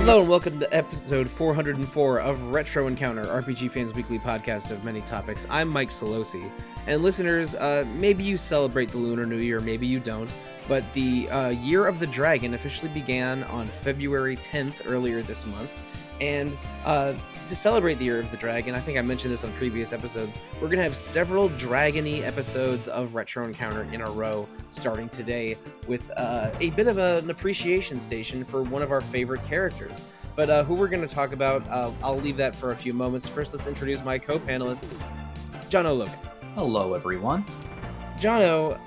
Hello and welcome to episode 404 of Retro Encounter, RPGFan's weekly podcast of many topics. I'm Mike Sollosi, and listeners, maybe you celebrate the Lunar New Year, maybe you don't, but the Year of the Dragon officially began on February 10th earlier this month, and to celebrate the Year of the Dragon, I think I mentioned this on previous episodes, we're going to have several Dragon-y episodes of Retro Encounter in a row starting today with a bit of an appreciation station for one of our favorite characters. But who we're going to talk about, I'll leave that for a few moments. First, let's introduce my co-panelist, Jono Logan. Hello, everyone. Jono,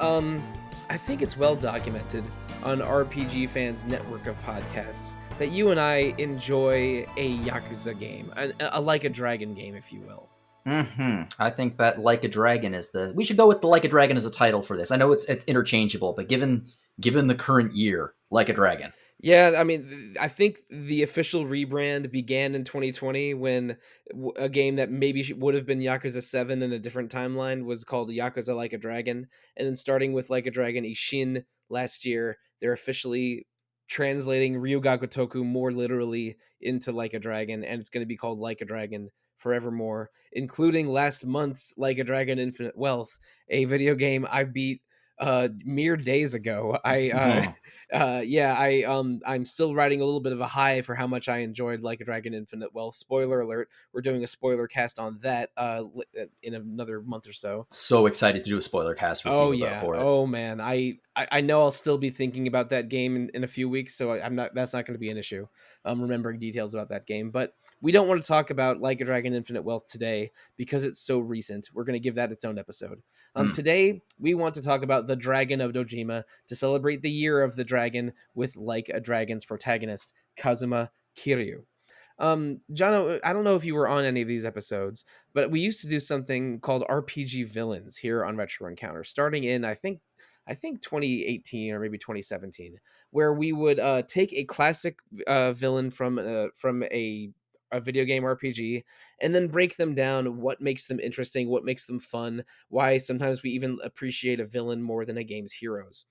I think it's well documented on RPGFan's network of podcasts that you and I enjoy a Yakuza game, a Like a Dragon game, if you will. I think that Like a Dragon is we should go with the Like a Dragon as a title for this. I know it's interchangeable, but given the current year, Like a Dragon. Yeah, I mean, I think the official rebrand began in 2020 when a game that maybe would have been Yakuza 7 in a different timeline was called Yakuza Like a Dragon. And then starting with Like a Dragon Ishin last year, they're officially translating Ryuga Gotoku more literally into Like a Dragon, and it's going to be called Like a Dragon forevermore, including last month's Like a Dragon Infinite Wealth, a video game I beat mere days ago. I'm still riding a little bit of a high for how much I enjoyed Like a Dragon Infinite Wealth. Spoiler alert, we're doing a spoiler cast on that in another month or so. So excited to do a spoiler cast with you for it. Oh man, I know I'll still be thinking about that game in a few weeks, so that's not going to be an issue. Remembering details about that game, but we don't want to talk about Like a Dragon Infinite Wealth today because it's so recent. We're going to give that its own episode. Today we want to talk about the Dragon of Dojima to celebrate the Year of the Dragon with Like a Dragon's protagonist, Kazuma Kiryu. John, I don't know if you were on any of these episodes, but we used to do something called RPG Villains here on Retro Encounter, starting in, I think 2018 or maybe 2017, where we would take a classic villain from a video game RPG and then break them down, what makes them interesting, what makes them fun, why sometimes we even appreciate a villain more than a game's heroes.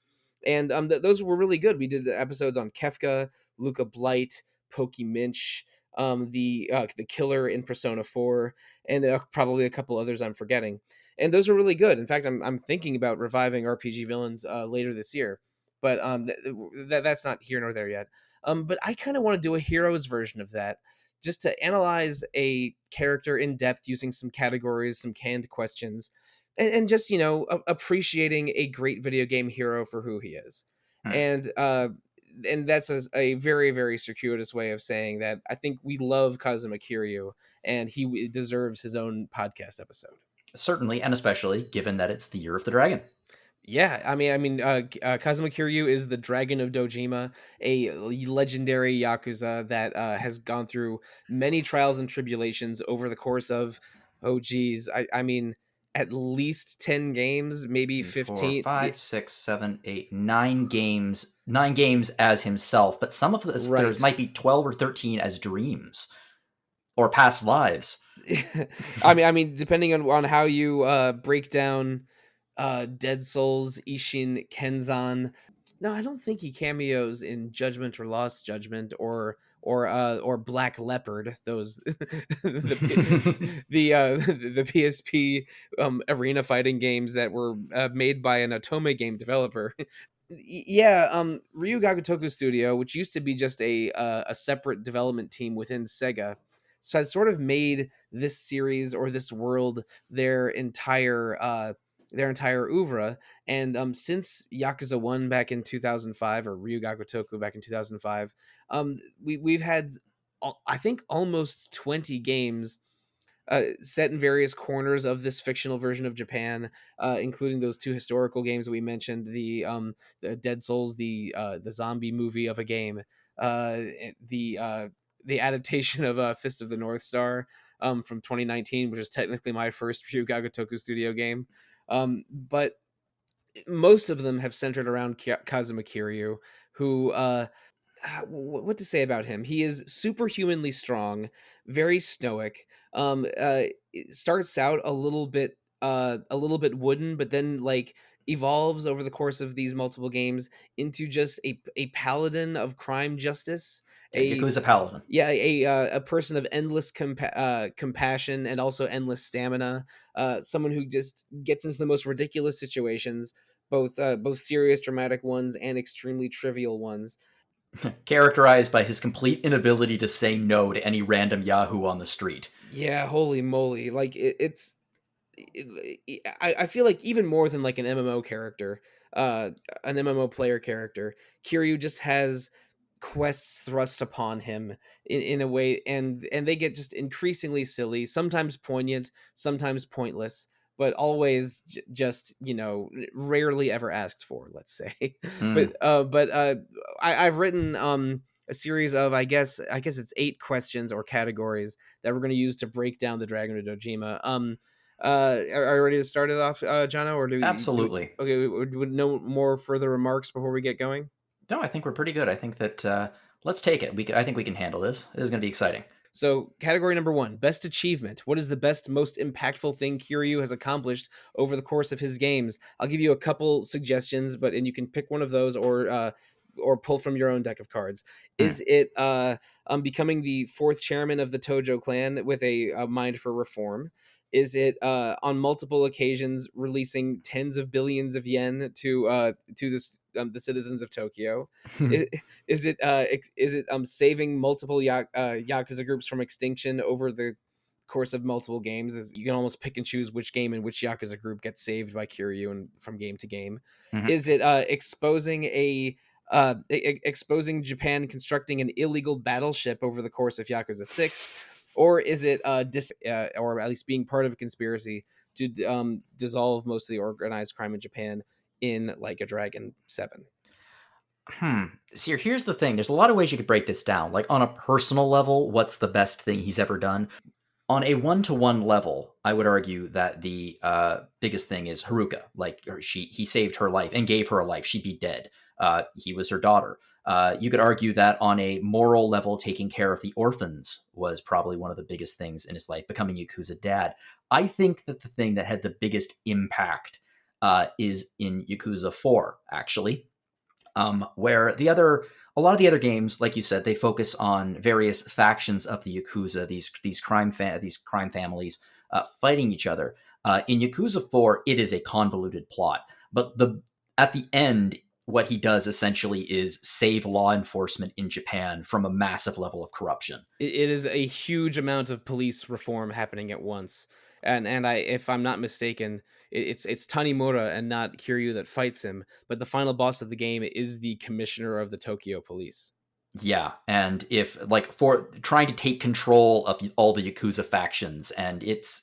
And those were really good. We did episodes on Kefka, Luca Blight, Pokey Minch, the killer in Persona 4, and probably a couple others I'm forgetting. And those are really good. In fact, I'm thinking about reviving RPG Villains later this year, but that's not here nor there yet. But I kind of want to do a heroes version of that, just to analyze a character in depth using some categories, some canned questions, and just appreciating a great video game hero for who he is. And that's a very, very circuitous way of saying that I think we love Kazuma Kiryu, and he deserves his own podcast episode. Certainly, and especially given that it's the Year of the Dragon. Yeah, I mean, Kazuma Kiryu is the Dragon of Dojima, a legendary Yakuza that has gone through many trials and tribulations over the course of, I mean, at least 10 games, maybe 15. 4, 5, 6, 7, 8, 9 games. 9 games as himself, but some of this, Right. There might be 12 or 13 as dreams or past lives. I mean, depending on how you break down Dead Souls, Ishin, Kenzan. No, I don't think he cameos in Judgment or Lost Judgment or Black Leopard. Those the PSP arena fighting games that were made by an Otome game developer. Yeah, Ryu Gagotoku Studio, which used to be just a separate development team within Sega, so has sort of made this series or this world their entire oeuvre. And since Yakuza 1 back in 2005, or Ryu Gagotoku back in 2005, we've had, I think, almost 20 games set in various corners of this fictional version of Japan, including those 2 historical games that we mentioned, the Dead Souls, the zombie movie of a game, the adaptation of Fist of the North Star from 2019, which is technically my first Ryu Gagotoku Studio game. But most of them have centered around Kazuma Kiryu, who, what to say about him? He is superhumanly strong, very stoic. It starts out a little bit a little bit wooden, but then like evolves over the course of these multiple games into just a paladin of crime justice, Yeah, a Yakuza Paladin. yeah, a person of endless compassion and also endless stamina. Someone who just gets into the most ridiculous situations, both serious, dramatic ones and extremely trivial ones. Characterized by his complete inability to say no to any random Yahoo on the street. Yeah, holy moly! Like I feel like even more than like an MMO character, uh, an MMO player character, Kiryu just has quests thrust upon him in a way, and they get just increasingly silly, sometimes poignant, sometimes pointless, but always just rarely ever asked for, let's say. Mm. But I've written a series of I guess it's 8 questions or categories that we're going to use to break down the Dragon of Dojima. Are you ready to start it off, Jono, or Absolutely. okay, would no more further remarks before we get going? No, I think we're pretty good. I think that let's take it. I think we can handle this. This is going to be exciting. So, category number 1, best achievement. What is the best, most impactful thing Kiryu has accomplished over the course of his games? I'll give you a couple suggestions, and you can pick one of those or pull from your own deck of cards. Mm. Is it becoming the 4th chairman of the Tojo clan with a mind for reform? Is it on multiple occasions releasing tens of billions of yen to the citizens of Tokyo? I- is it saving multiple yakuza groups from extinction over the course of multiple games? You can almost pick and choose which game and which yakuza group gets saved by Kiryu and from game to game. Mhm. Is it exposing Japan constructing an illegal battleship over the course of Yakuza 6? Or is it or at least being part of a conspiracy to dissolve most of the organized crime in Japan in Like a Dragon 7? See, here's the thing. There's a lot of ways you could break this down. Like on a personal level, what's the best thing he's ever done? On a one-to-one level, I would argue that the biggest thing is Haruka. Like he saved her life and gave her a life. She'd be dead. He was her daughter. You could argue that on a moral level, taking care of the orphans was probably one of the biggest things in his life, becoming Yakuza dad. I think that the thing that had the biggest impact is in Yakuza 4, actually, where a lot of the other games, like you said, they focus on various factions of the Yakuza, these crime families fighting each other. In Yakuza 4, it is a convoluted plot, but at the end, what he does essentially is save law enforcement in Japan from a massive level of corruption. It is a huge amount of police reform happening at once, and if I'm not mistaken, it's Tanimura and not Kiryu that fights him, but the final boss of the game is the commissioner of the Tokyo police. Yeah, and if like for trying to take control of all the Yakuza factions, and it's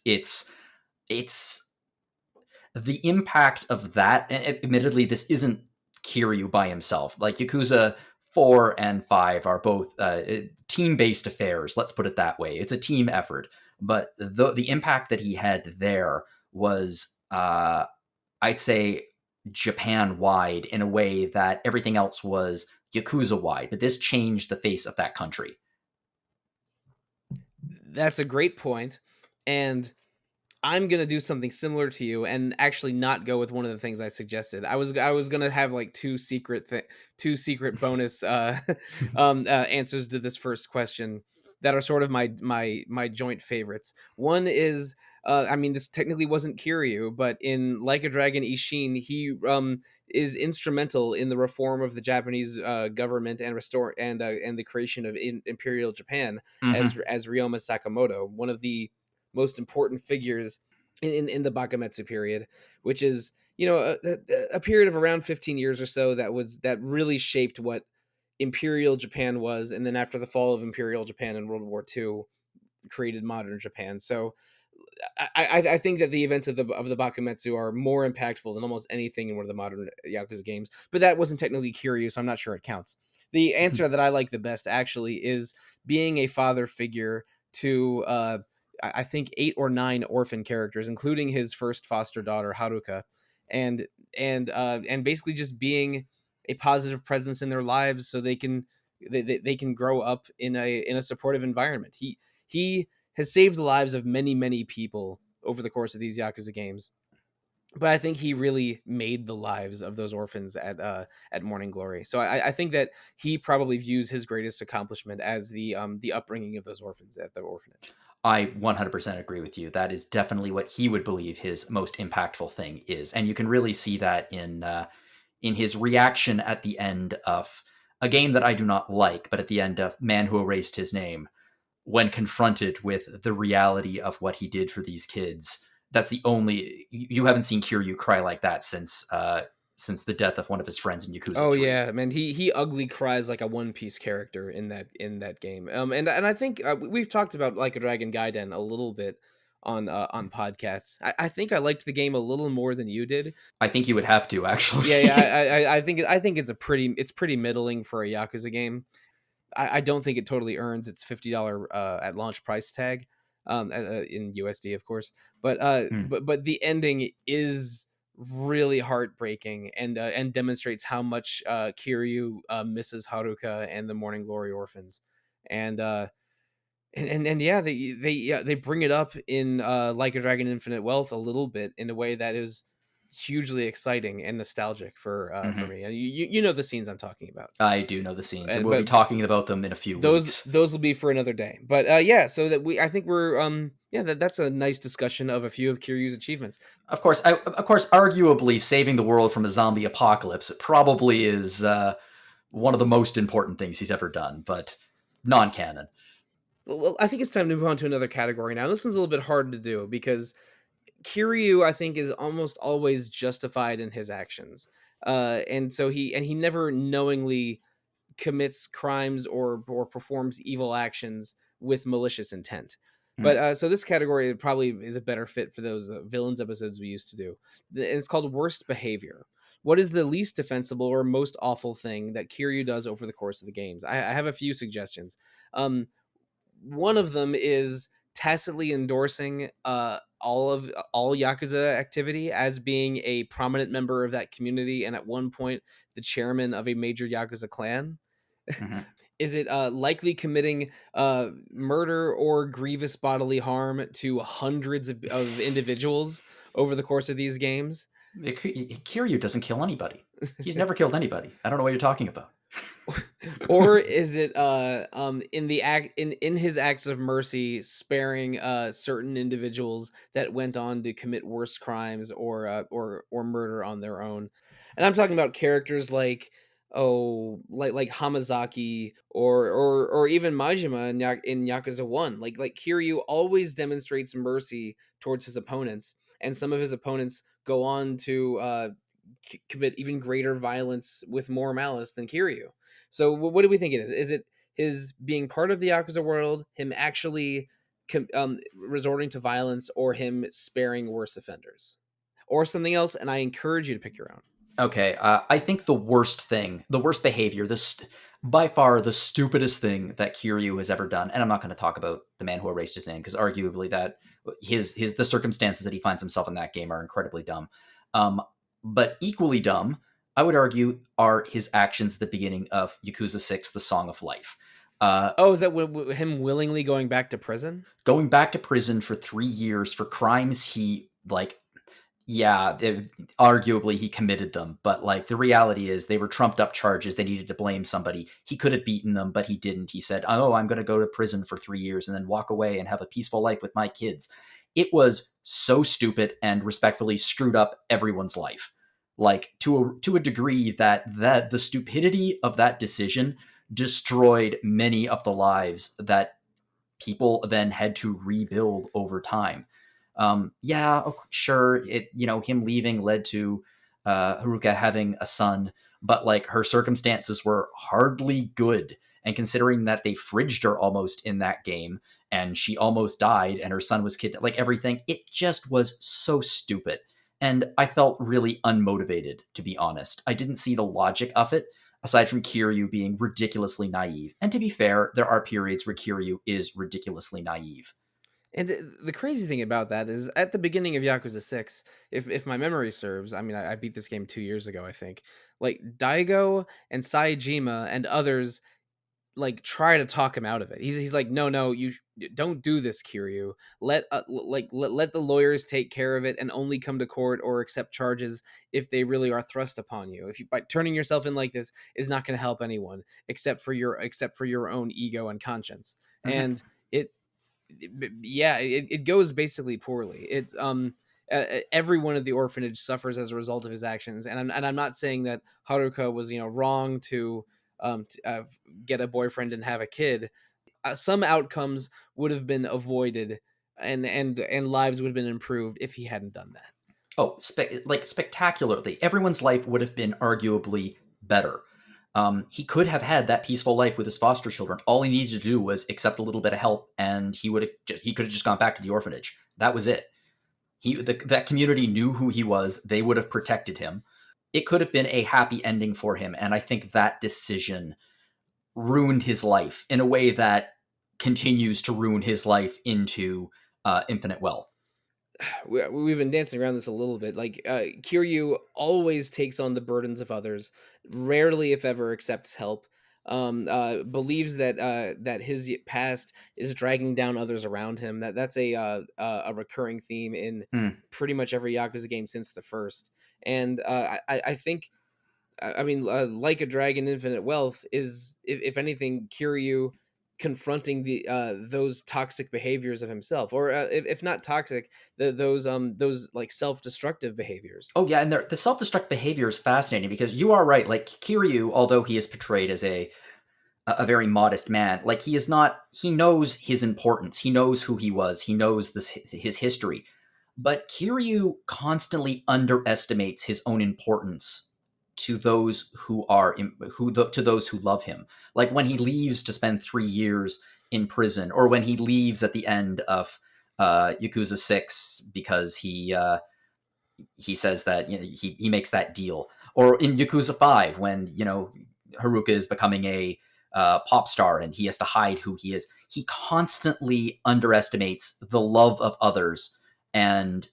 the impact of that. And admittedly, this isn't Kiryu by himself. Like Yakuza 4 and 5 are both team-based affairs. Let's put it that way. It's a team effort. But the impact that he had there was, I'd say, Japan-wide in a way that everything else was Yakuza-wide. But this changed the face of that country. That's a great point, and I'm gonna do something similar to you, and actually not go with one of the things I suggested. I was gonna have like two secret bonus answers to this first question that are sort of my joint favorites. One is I mean, this technically wasn't Kiryu, but in Like a Dragon Ishin, he is instrumental in the reform of the Japanese government and the creation of Imperial Japan Mm-hmm. as Ryoma Sakamoto, one of the most important figures in the Bakametsu period, which is a period of around 15 years or so that really shaped what Imperial Japan was, and then after the fall of Imperial Japan in World War II, created modern Japan. So I think that the events of the Bakametsu are more impactful than almost anything in one of the modern Yakuza games. But that wasn't technically Kiryu, so I'm not sure it counts. The answer that I like the best actually is being a father figure to I think 8 or 9 orphan characters, including his first foster daughter Haruka, and and basically just being a positive presence in their lives so they can grow up in a supportive environment. He has saved the lives of many people over the course of these Yakuza games. But I think he really made the lives of those orphans at Morning Glory. So I think that he probably views his greatest accomplishment as the upbringing of those orphans at the orphanage. I 100% agree with you. That is definitely what he would believe his most impactful thing is, and you can really see that in his reaction at the end of a game that I do not like, but at the end of Man Who Erased His Name, when confronted with the reality of what he did for these kids. That's the only you haven't seen Kiryu cry like that since the death of one of his friends in Yakuza Oh 3. yeah, man, he ugly cries like a One Piece character in that game. And I think we've talked about Like a Dragon Gaiden a little bit on podcasts. I think I liked the game a little more than you did. I think you would have to Yeah, yeah, actually. I think it's pretty middling for a Yakuza game. I don't think it totally earns its $50 at launch price tag, in USD, of course. Hmm. But the ending is really heartbreaking and demonstrates how much Kiryu misses Haruka and the Morning Glory orphans, and and yeah, they bring it up in Like a Dragon Infinite Wealth a little bit in a way that is hugely exciting and nostalgic for Hmm. me. And you know the scenes I'm talking about, I do know the scenes, and we'll be but talking about them in a few weeks. those will be for another day. But yeah, so that I think we're yeah, that's a nice discussion of a few of Kiryu's achievements. Of course, arguably saving the world from a zombie apocalypse probably is one of the most important things he's ever done, but non-canon. Well, I think it's time to move on to another category now. This one's a little bit hard to do because Kiryu, I think, is almost always justified in his actions, and so he never knowingly commits crimes or performs evil actions with malicious intent. Hmm. But so this category probably is a better fit for those villains episodes we used to do. And it's called worst behavior. What is the least defensible or most awful thing that Kiryu does over the course of the games? I have a few suggestions. One of them is tacitly endorsing all Yakuza activity as being a prominent member of that community, and at one point the chairman of a major Yakuza clan. Hmm. Is it likely committing murder or grievous bodily harm to hundreds of individuals over the course of these games? Kiryu doesn't kill anybody. He's never killed anybody. I don't know what you're talking about. Or is it in the act in his acts of mercy sparing certain individuals that went on to commit worse crimes or murder on their own? And I'm talking about characters like, like Hamazaki or even Majima in Yakuza 1. Like Kiryu always demonstrates mercy towards his opponents, and some of his opponents go on to commit even greater violence with more malice than Kiryu. So what do we think it is? Is it his being part of the Yakuza world, him actually resorting to violence, or him sparing worse offenders, or something else? And I encourage you to pick your own. Okay, I think the worst thing, the worst behavior, by far the stupidest thing that Kiryu has ever done, and I'm not going to talk about the man who erased his name because arguably that his the circumstances that he finds himself in that game are incredibly dumb. Um, but equally dumb, I would argue, are his actions at the beginning of Yakuza 6: The Song of Life. Uh, Oh, is that him willingly going back to prison? Going back to prison for 3 years for crimes he like yeah, arguably he committed them, but like the reality is they were trumped up charges. They needed to blame somebody. He could have beaten them, but he didn't. He said, "Oh, I'm going to go to prison for 3 years and then walk away and have a peaceful life with my kids." It was so stupid and respectfully screwed up everyone's life, like to a degree that the stupidity of that decision destroyed many of the lives that people then had to rebuild over time. Yeah, sure, him leaving led to Haruka having a son, but like her circumstances were hardly good. And considering that they fridged her almost in that game, and she almost died, and her son was kidnapped, like everything, it just was so stupid. And I felt really unmotivated, to be honest. I didn't see the logic of it, aside from Kiryu being ridiculously naive. And to be fair, there are periods where Kiryu is ridiculously naive. And the crazy thing about that is, at the beginning of Yakuza 6, if my memory serves, I mean, I beat this game 2 years ago, I think. Like Daigo and Saejima and others like try to talk him out of it. He's like, no, you don't do this, Kiryu. Let the lawyers take care of it, and only come to court or accept charges if they really are thrust upon you. If you, by turning yourself in like this is not going to help anyone except for your own ego and conscience. Mhm. And it, yeah, it goes basically poorly. It's everyone at the orphanage suffers as a result of his actions, and I'm not saying that Haruka was wrong to get a boyfriend and have a kid. Some outcomes would have been avoided, and lives would have been improved if he hadn't done that. Oh, like spectacularly. Everyone's life would have been arguably better. He could have had that peaceful life with his foster children. All he needed to do was accept a little bit of help, and he could have just gone back to the orphanage. That was it. That community knew who he was. They would have protected him. It could have been a happy ending for him, and I think that decision ruined his life in a way that continues to ruin his life into infinite wealth. We've been dancing around this a little bit. Like Kiryu always takes on the burdens of others, rarely, if ever, accepts help. Believes that his past is dragging down others around him. That's a recurring theme in Mm. pretty much every Yakuza game since the first. And I think, I mean, like a Dragon Infinite Wealth is, if anything, Kiryu confronting the those toxic behaviors of himself, or if not toxic, those like self-destructive behaviors. Oh yeah, and the self-destruct behavior is fascinating because you are right. Like Kiryu, although he is portrayed as a very modest man, like he is not. He knows his importance. He knows who he was. He knows his history. But Kiryu constantly underestimates his own importance to those who are to those who love him. Like when he leaves to spend 3 years in prison, or when he leaves at the end of Yakuza 6 because he says that he makes that deal, or in Yakuza 5 when Haruka is becoming a pop star and he has to hide who he is. He constantly underestimates the love of others, and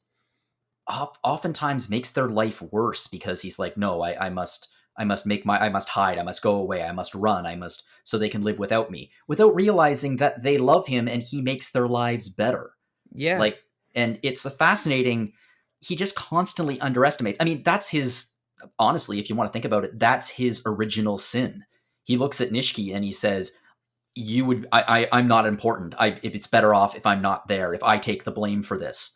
oftentimes makes their life worse because he's like, no, I must I must hide, I must go away, I must run, I must, so they can live without me, without realizing that they love him and he makes their lives better. Yeah, Like, and it's a fascinating. He just constantly underestimates. I mean, that's his. Honestly, if you want to think about it, that's his original sin. He looks at Nishiki and he says, "You would. I'm not important. It's better off if I'm not there. If I take the blame for this."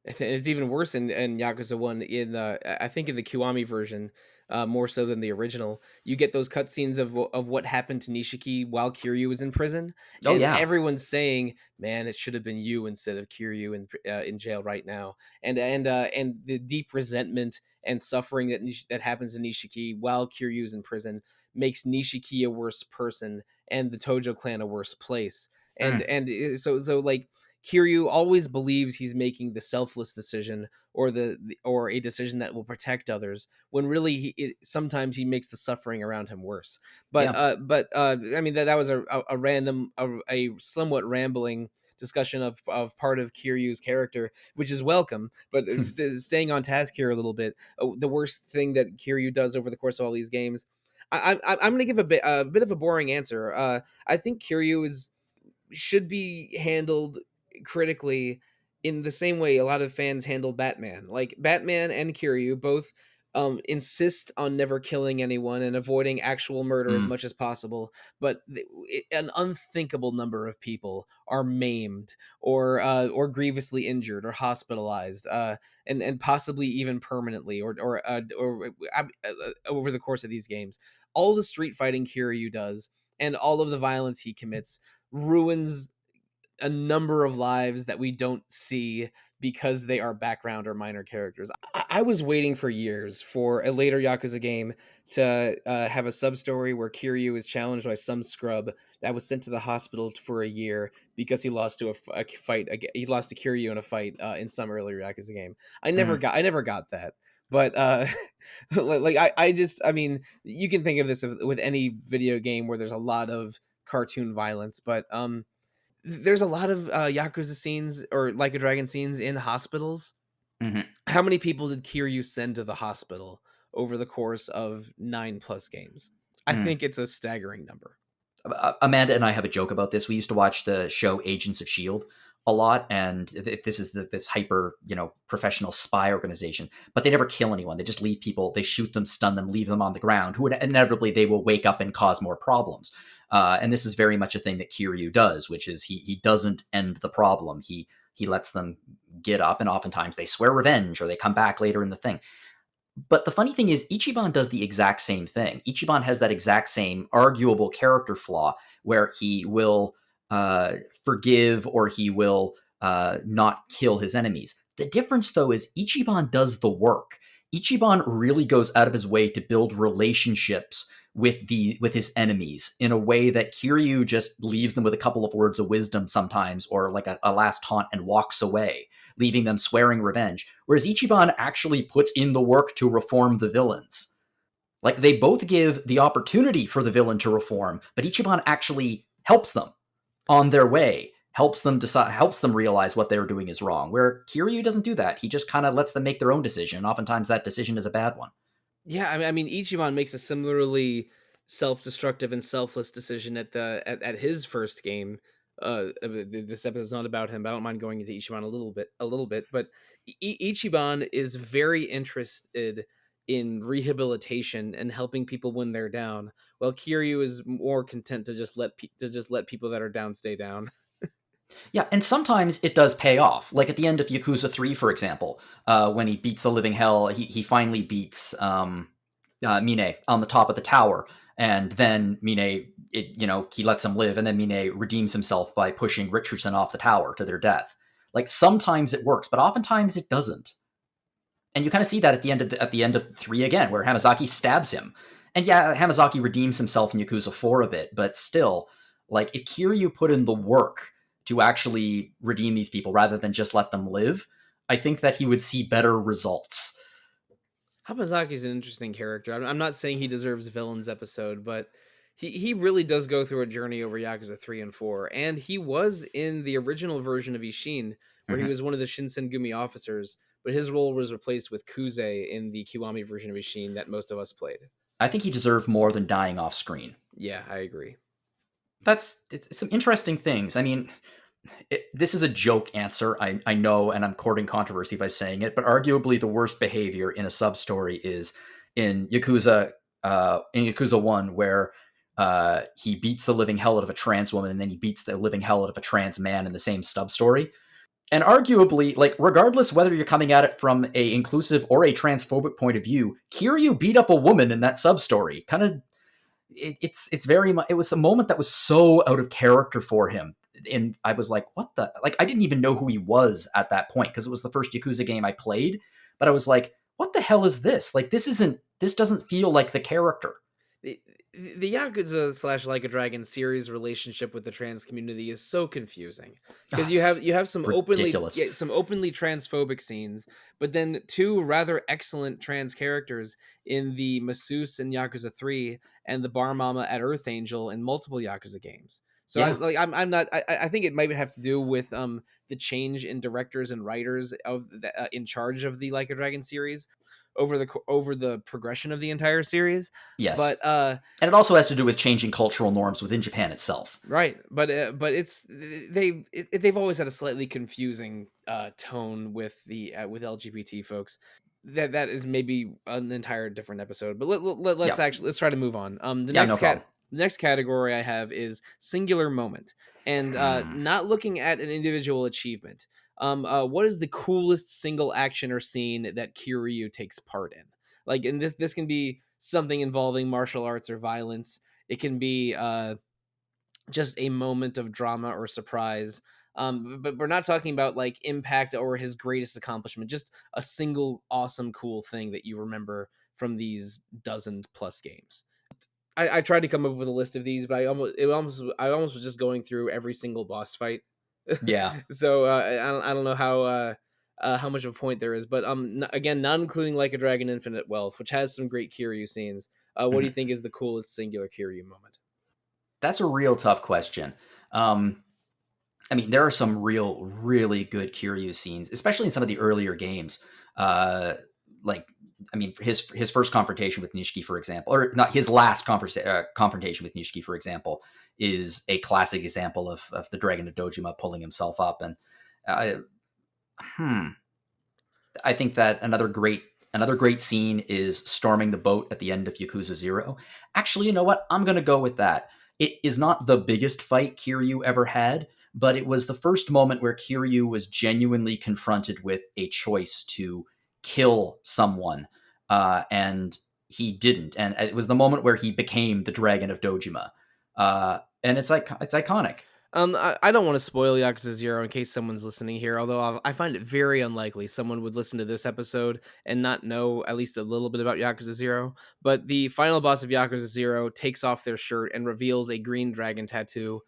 it's even worse in Yakuza One. In I think in the Kiwami version, more so than the original, you get those cutscenes of what happened to Nishiki while Kiryu was in prison, Oh and yeah. everyone's saying, "Man, it should have been you instead of Kiryu in jail right now." And the deep resentment and suffering that happens to Nishiki while Kiryu's in prison makes Nishiki a worse person and the Tojo clan a worse place. And Mm, and so like Kiryu always believes he's making the selfless decision, or or a decision that will protect others, when really sometimes he makes the suffering around him worse. yeah. I mean that was a random, a somewhat rambling discussion of part of Kiryu's character, which is welcome. But staying on task here a little bit, the worst thing that Kiryu does over the course of all these games, I'm going to give a bit of a boring answer. I think Kiryu is should be handled critically in the same way a lot of fans handle Batman. Like Batman and Kiryu both insist on never killing anyone and avoiding actual murder as Mm, much as possible, but an unthinkable number of people are maimed or grievously injured or hospitalized, and possibly even permanently over the course of these games. All the street fighting Kiryu does and all of the violence he commits ruins a number of lives that we don't see because they are background or minor characters. I was waiting for years for a later Yakuza game to have a sub story where Kiryu is challenged by some scrub that was sent to the hospital for a year because he lost to a fight. He lost to Kiryu in a fight in some earlier Yakuza game. mm. I never got that. But like I mean, you can think of this with any video game where there's a lot of cartoon violence, but there's a lot of Yakuza scenes or Like a Dragon scenes in hospitals. Hmm. How many people did Kiryu send to the hospital over the course of 9+ games? I Mm. think it's a staggering number. Amanda and I have a joke about this. We used to watch the show Agents of Shield a lot, and this is this hyper, professional spy organization, but they never kill anyone. They just leave people. They shoot them, stun them, leave them on the ground. Who inevitably they will wake up and cause more problems. And this is very much a thing that Kiryu does, which is he doesn't end the problem. He lets them get up, and oftentimes they swear revenge or they come back later in the thing. But the funny thing is, Ichiban does the exact same thing. Ichiban has that exact same arguable character flaw where he will forgive or he will not kill his enemies. The difference, though, is Ichiban does the work. Ichiban really goes out of his way to build relationships with his enemies in a way that Kiryu just leaves them with a couple of words of wisdom sometimes, or like a last taunt, and walks away, leaving them swearing revenge. Whereas Ichiban actually puts in the work to reform the villains. Like, they both give the opportunity for the villain to reform, but Ichiban actually helps them on their way, helps them realize what they're doing is wrong. Where Kiryu doesn't do that. He just kind of lets them make their own decision. Oftentimes that decision is a bad one. Yeah, I mean, Ichiban makes a similarly self-destructive and selfless decision at his first game. This episode's not about him, but I don't mind going into Ichiban a little bit. But Ichiban is very interested in rehabilitation and helping people when they're down, while Kiryu is more content to just let people that are down stay down. Yeah, and sometimes it does pay off. Like at the end of Yakuza 3, for example, when he beats the living hell, he finally beats Mine on the top of the tower. And then Mine, he lets him live, and then Mine redeems himself by pushing Richardson off the tower to their death. Like, sometimes it works, but oftentimes it doesn't. And you kind of see that at the end of 3 again, where Hamazaki stabs him. And yeah, Hamazaki redeems himself in Yakuza 4 a bit, but still, like, if Kiryu put in the work to actually redeem these people rather than just let them live, I think that he would see better results. Hamazaki's an interesting character. I'm not saying he deserves villains episode, but he really does go through a journey over Yakuza 3 and 4. And he was in the original version of Ishin, where he was one of the Shinsengumi officers, but his role was replaced with Kuze in the Kiwami version of Ishin that most of us played. I think he deserved more than dying off screen. Yeah, I agree. It's some interesting things. I mean, this is a joke answer, I know, and I'm courting controversy by saying it, but arguably the worst behavior in a sub-story is in Yakuza 1, where he beats the living hell out of a trans woman, and then he beats the living hell out of a trans man in the same sub-story. And arguably, like, regardless whether you're coming at it from a inclusive or a transphobic point of view, Kiryu beat up a woman in that sub-story. Kind of, it was a moment that was so out of character for him. And I was like, what the? Like, I didn't even know who he was at that point, because it was the first Yakuza game I played. But I was like, what the hell is this? Like, this doesn't feel like the character. The Yakuza / Like a Dragon series relationship with the trans community is so confusing, because you have some ridiculous. openly transphobic scenes, but then 2 rather excellent trans characters in the masseuse in Yakuza 3 and the bar mama at Earth Angel in multiple Yakuza games. So yeah. I think it might have to do with the change in directors and writers in charge of the Like a Dragon series over the progression of the entire series. Yes, but and it also has to do with changing cultural norms within Japan itself. Right, but they've always had a slightly confusing tone with LGBT folks. That is maybe an entire different episode. But let's try to move on. The next category I have is singular moment, and not looking at an individual achievement. What is the coolest single action or scene that Kiryu takes part in? Like, and this can be something involving martial arts or violence. It can be just a moment of drama or surprise. But we're not talking about like impact or his greatest accomplishment. Just a single awesome, cool thing that you remember from these dozen plus games. I tried to come up with a list of these, but I almost was just going through every single boss fight. Yeah. So I don't know how much of a point there is, but again, not including Like a Dragon Infinite Wealth, which has some great Kiryu scenes. What do you think is the coolest singular Kiryu moment? That's a real tough question. I mean, there are some really good Kiryu scenes, especially in some of the earlier games. His first confrontation with Nishiki, for example, or not his last confrontation with Nishiki, for example, is a classic example of the Dragon of Dojima pulling himself up. And uh, hmm, I think that another great scene is storming the boat at the end of Yakuza 0. Actually, you know what? I'm going to go with that. It is not the biggest fight Kiryu ever had, but it was the first moment where Kiryu was genuinely confronted with a choice to kill someone, and he didn't. And it was the moment where he became the Dragon of Dojima. And it's iconic. I don't want to spoil Yakuza 0 in case someone's listening here, although I find it very unlikely someone would listen to this episode and not know at least a little bit about Yakuza 0. But the final boss of Yakuza 0 takes off their shirt and reveals a green dragon tattoo.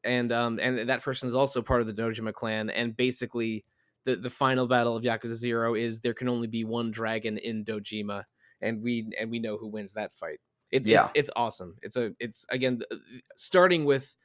And that person is also part of the Dojima clan. And basically, the final battle of Yakuza 0 is there can only be one dragon in Dojima, and we know who wins that fight. Yeah. It's awesome. It's again starting with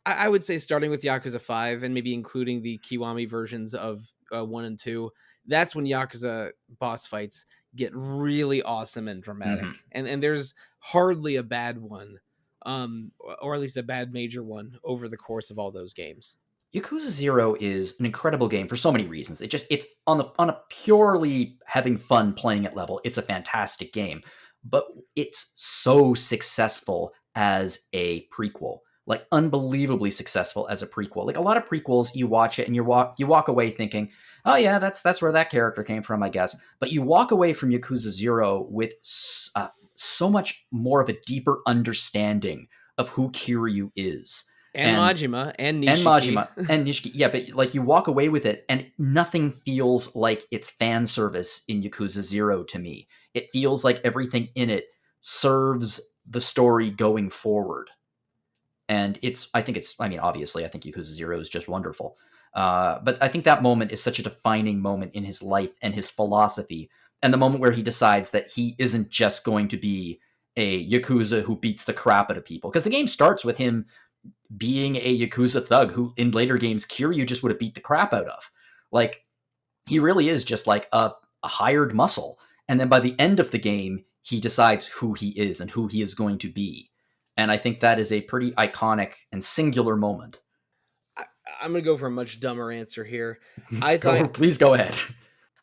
I would say starting with Yakuza 5 and maybe including the Kiwami versions of 1 and 2, that's when Yakuza boss fights get really awesome and dramatic. Mm-hmm. And there's hardly a bad one, or at least a bad major one over the course of all those games. Yakuza 0 is an incredible game for so many reasons. It's on a purely having fun playing it level. It's a fantastic game, but it's so successful as a prequel. Like unbelievably successful as a prequel. Like a lot of prequels, you watch it and you walk away thinking, "Oh yeah, that's where that character came from, I guess." But you walk away from Yakuza 0 with so much more of a deeper understanding of who Kiryu is. And Majima and Nishiki. And Majima and Nishiki. Yeah, but like you walk away with it and nothing feels like it's fan service in Yakuza 0 to me. It feels like everything in it serves the story going forward. And obviously I think Yakuza 0 is just wonderful. But I think that moment is such a defining moment in his life and his philosophy. And the moment where he decides that he isn't just going to be a Yakuza who beats the crap out of people. Because the game starts with him being a Yakuza thug who in later games Kiryu just would have beat the crap out of. Like, he really is just like a hired muscle. And then by the end of the game, he decides who he is and who he is going to be. And I think that is a pretty iconic and singular moment. I'm going to go for a much dumber answer here. Please go ahead.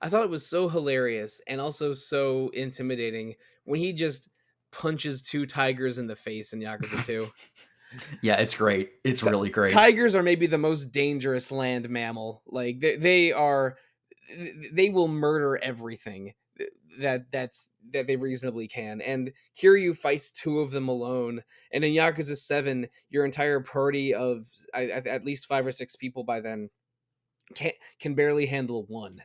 I thought it was so hilarious and also so intimidating when he just punches two tigers in the face in Yakuza 2. Yeah, it's great. It's really great. Tigers are maybe the most dangerous land mammal. Like they will murder everything that they reasonably can. And Kiryu fights two of them alone. And in Yakuza 7, your entire party of at least 5 or 6 people by then can barely handle one.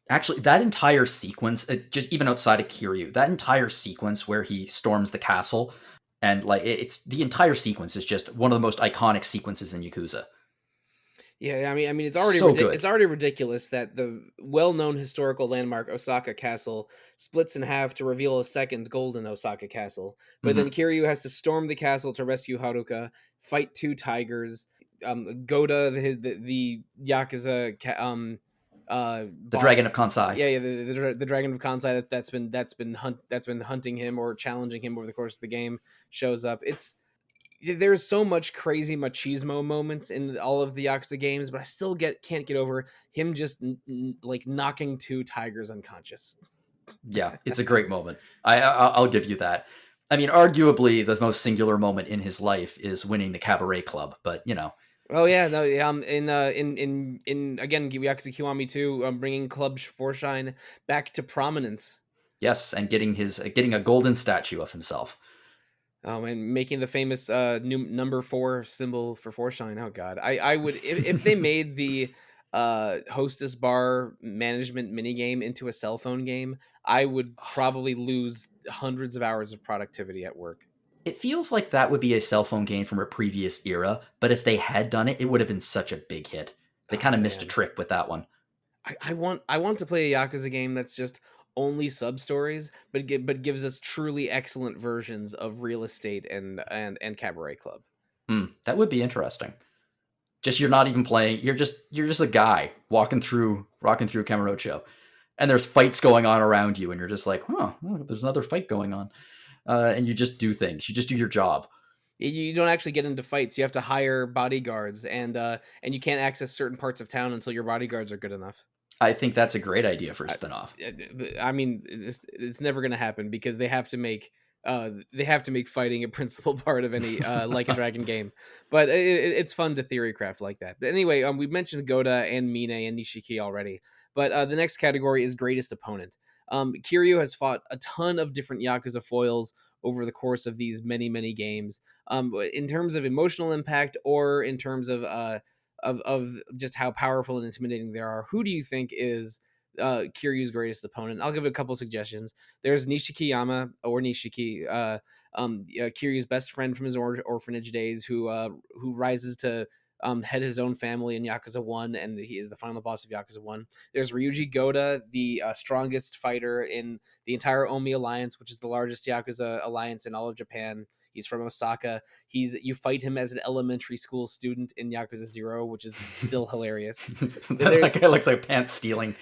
Actually, that entire sequence, just even outside of Kiryu, that entire sequence where he storms the castle, and like it's the entire sequence is just one of the most iconic sequences in Yakuza. Yeah, I mean, it's already it's already ridiculous that the well-known historical landmark Osaka Castle splits in half to reveal a second golden Osaka Castle. But then Kiryu has to storm the castle to rescue Haruka, fight two tigers, Goda, the Yakuza, the Dragon of Kansai. Yeah, the Dragon of Kansai that's been hunting him or challenging him over the course of the game shows up. There's so much crazy machismo moments in all of the Yakuza games, but I still can't get over him just like knocking two tigers unconscious. Yeah, it's a great moment. I'll give you that. I mean, arguably the most singular moment in his life is winning the Cabaret Club, but you know. Oh yeah, no, in again Yakuza Kiwami 2, bringing Club Forshine back to prominence. Yes, and getting a golden statue of himself. And making the famous new number 4 symbol for Forshine. Oh god, I would if they made the hostess bar management minigame into a cell phone game, I would probably lose hundreds of hours of productivity at work. It feels like that would be a cell phone game from a previous era, but if they had done it, it would have been such a big hit. They kind of missed a trick with that one. I want to play a Yakuza game that's just only sub stories, but gives us truly excellent versions of Real Estate and Cabaret Club. That would be interesting. Just you're not even playing. You're just a guy walking through Kamurocho, and there's fights going on around you, and you're just like, there's another fight going on, and you just do things. You just do your job. You don't actually get into fights. You have to hire bodyguards, and you can't access certain parts of town until your bodyguards are good enough. I think that's a great idea for a I, spinoff. I mean, it's never going to happen because they have to make fighting a principal part of any Like a Dragon game. But it's fun to theorycraft like that. But anyway, we mentioned Goda and Mine and Nishiki already, but the next category is greatest opponent. Kiryu has fought a ton of different Yakuza foils over the course of these many games. In terms of emotional impact or in terms of just how powerful and intimidating they are, who do you think is Kiryu's greatest opponent? I'll give a couple suggestions. There's Nishikiyama or Nishiki, Kiryu's best friend from his orphanage days, who rises to head his own family in Yakuza 1, and he is the final boss of Yakuza 1. There's Ryuji Goda, the strongest fighter in the entire Omi Alliance, which is the largest Yakuza alliance in all of Japan. He's from Osaka. You fight him as an elementary school student in Yakuza 0, which is still hilarious. That guy looks like pants stealing.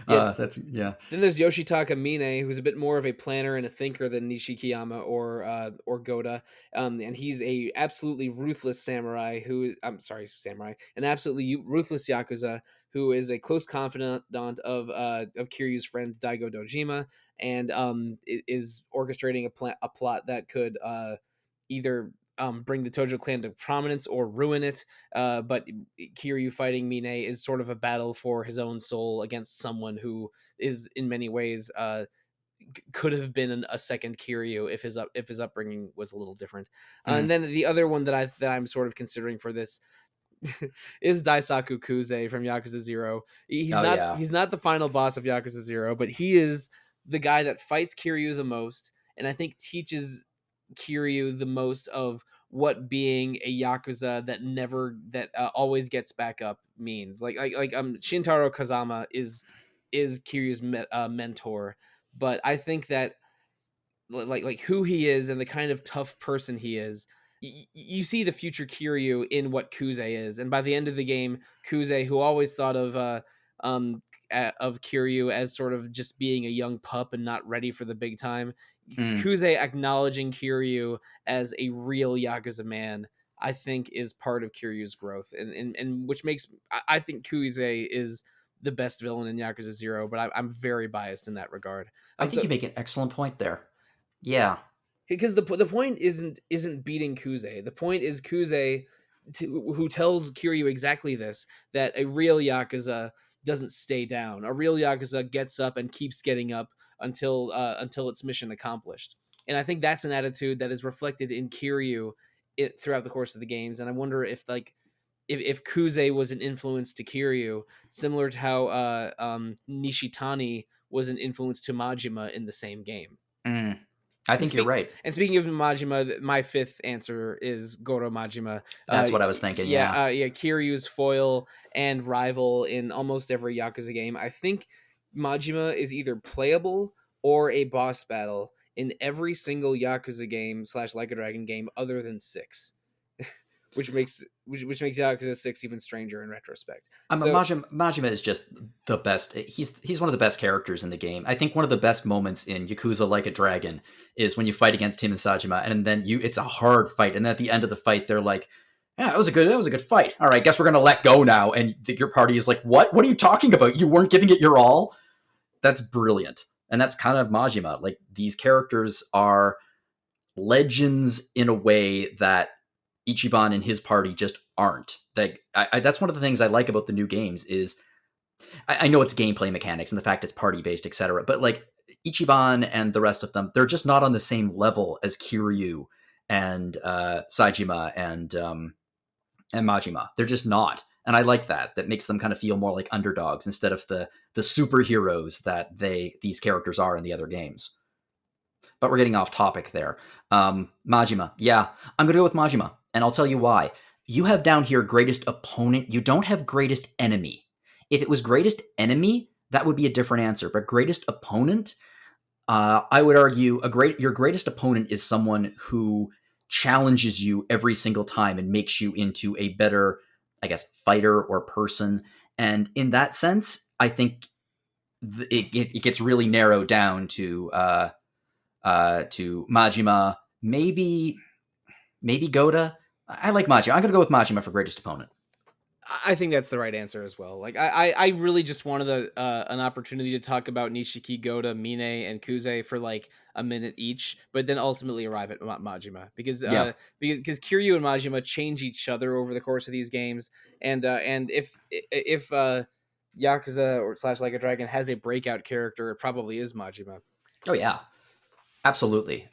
Yeah, That's yeah. then there's Yoshitaka Mine, who's a bit more of a planner and a thinker than Nishikiyama or Goda, and he's a absolutely ruthless samurai an absolutely ruthless yakuza who is a close confidant of Kiryu's friend Daigo Dojima, and is orchestrating a plot that could either bring the Tojo clan to prominence or ruin it. But Kiryu fighting Mine is sort of a battle for his own soul against someone who is in many ways could have been a second Kiryu if his upbringing was a little different. And then the other one that I'm sort of considering for this is Daisaku Kuze from Yakuza 0. He's not the final boss of Yakuza 0, but he is the guy that fights Kiryu the most, and I think teaches Kiryu the most of what being a yakuza that always gets back up means. Shintaro Kazama is Kiryu's mentor, but I think that like who he is and the kind of tough person he is, you see the future Kiryu in what Kuze is, and by the end of the game, Kuze, who always thought um of Kiryu as sort of just being a young pup and not ready for the big time, Kuze acknowledging Kiryu as a real Yakuza man, I think is part of Kiryu's growth, and which makes I think Kuze is the best villain in Yakuza 0, but I'm very biased in that regard. I think So you make an excellent point there. Yeah. because the point isn't beating Kuze. The point is Kuze, who tells Kiryu exactly this, that a real Yakuza doesn't stay down. A real Yakuza gets up and keeps getting up until its mission accomplished. And I think that's an attitude that is reflected in Kiryu throughout the course of the games. And I wonder if Kuze was an influence to Kiryu, similar to how Nishitani was an influence to Majima in the same game. I think you're right. And speaking of Majima, my fifth answer is Goro Majima. That's what I was thinking. Yeah. Kiryu's foil and rival in almost every Yakuza game. I think Majima is either playable or a boss battle in every single Yakuza game / Like a Dragon game other than 6. Which makes Yakuza 6 even stranger in retrospect. Majima is just the best. He's one of the best characters in the game. I think one of the best moments in Yakuza Like a Dragon is when you fight against him and Sajima, and then it's a hard fight, and then at the end of the fight, they're like, "Yeah, that was a good fight. All right, guess we're gonna let go now." And your party is like, "What? What are you talking about? You weren't giving it your all." That's brilliant, and that's kind of Majima. Like, these characters are legends in a way that Ichiban and his party just aren't. That's one of the things I like about the new games is I know it's gameplay mechanics and the fact it's party based, etc. But like Ichiban and the rest of them, they're just not on the same level as Kiryu and Saejima and Majima. They're just not, and I like that. That makes them kind of feel more like underdogs instead of the superheroes that these characters are in the other games. But we're getting off topic there. Majima, yeah, I'm gonna go with Majima. And I'll tell you why. You have down here greatest opponent. You don't have greatest enemy. If it was greatest enemy, that would be a different answer. But greatest opponent, I would argue your greatest opponent is someone who challenges you every single time and makes you into a better, I guess, fighter or person. And in that sense, I think it gets really narrowed down to Majima. Maybe Maybe Goda. I like Majima. I'm going to go with Majima for greatest opponent. I think that's the right answer as well. Like I really just wanted an opportunity to talk about Nishiki, Goda, Mine, and Kuze for like a minute each, but then ultimately arrive at Majima Yeah. because Kiryu and Majima change each other over the course of these games, and if Yakuza or slash Like a Dragon has a breakout character, it probably is Majima. Oh yeah. Absolutely.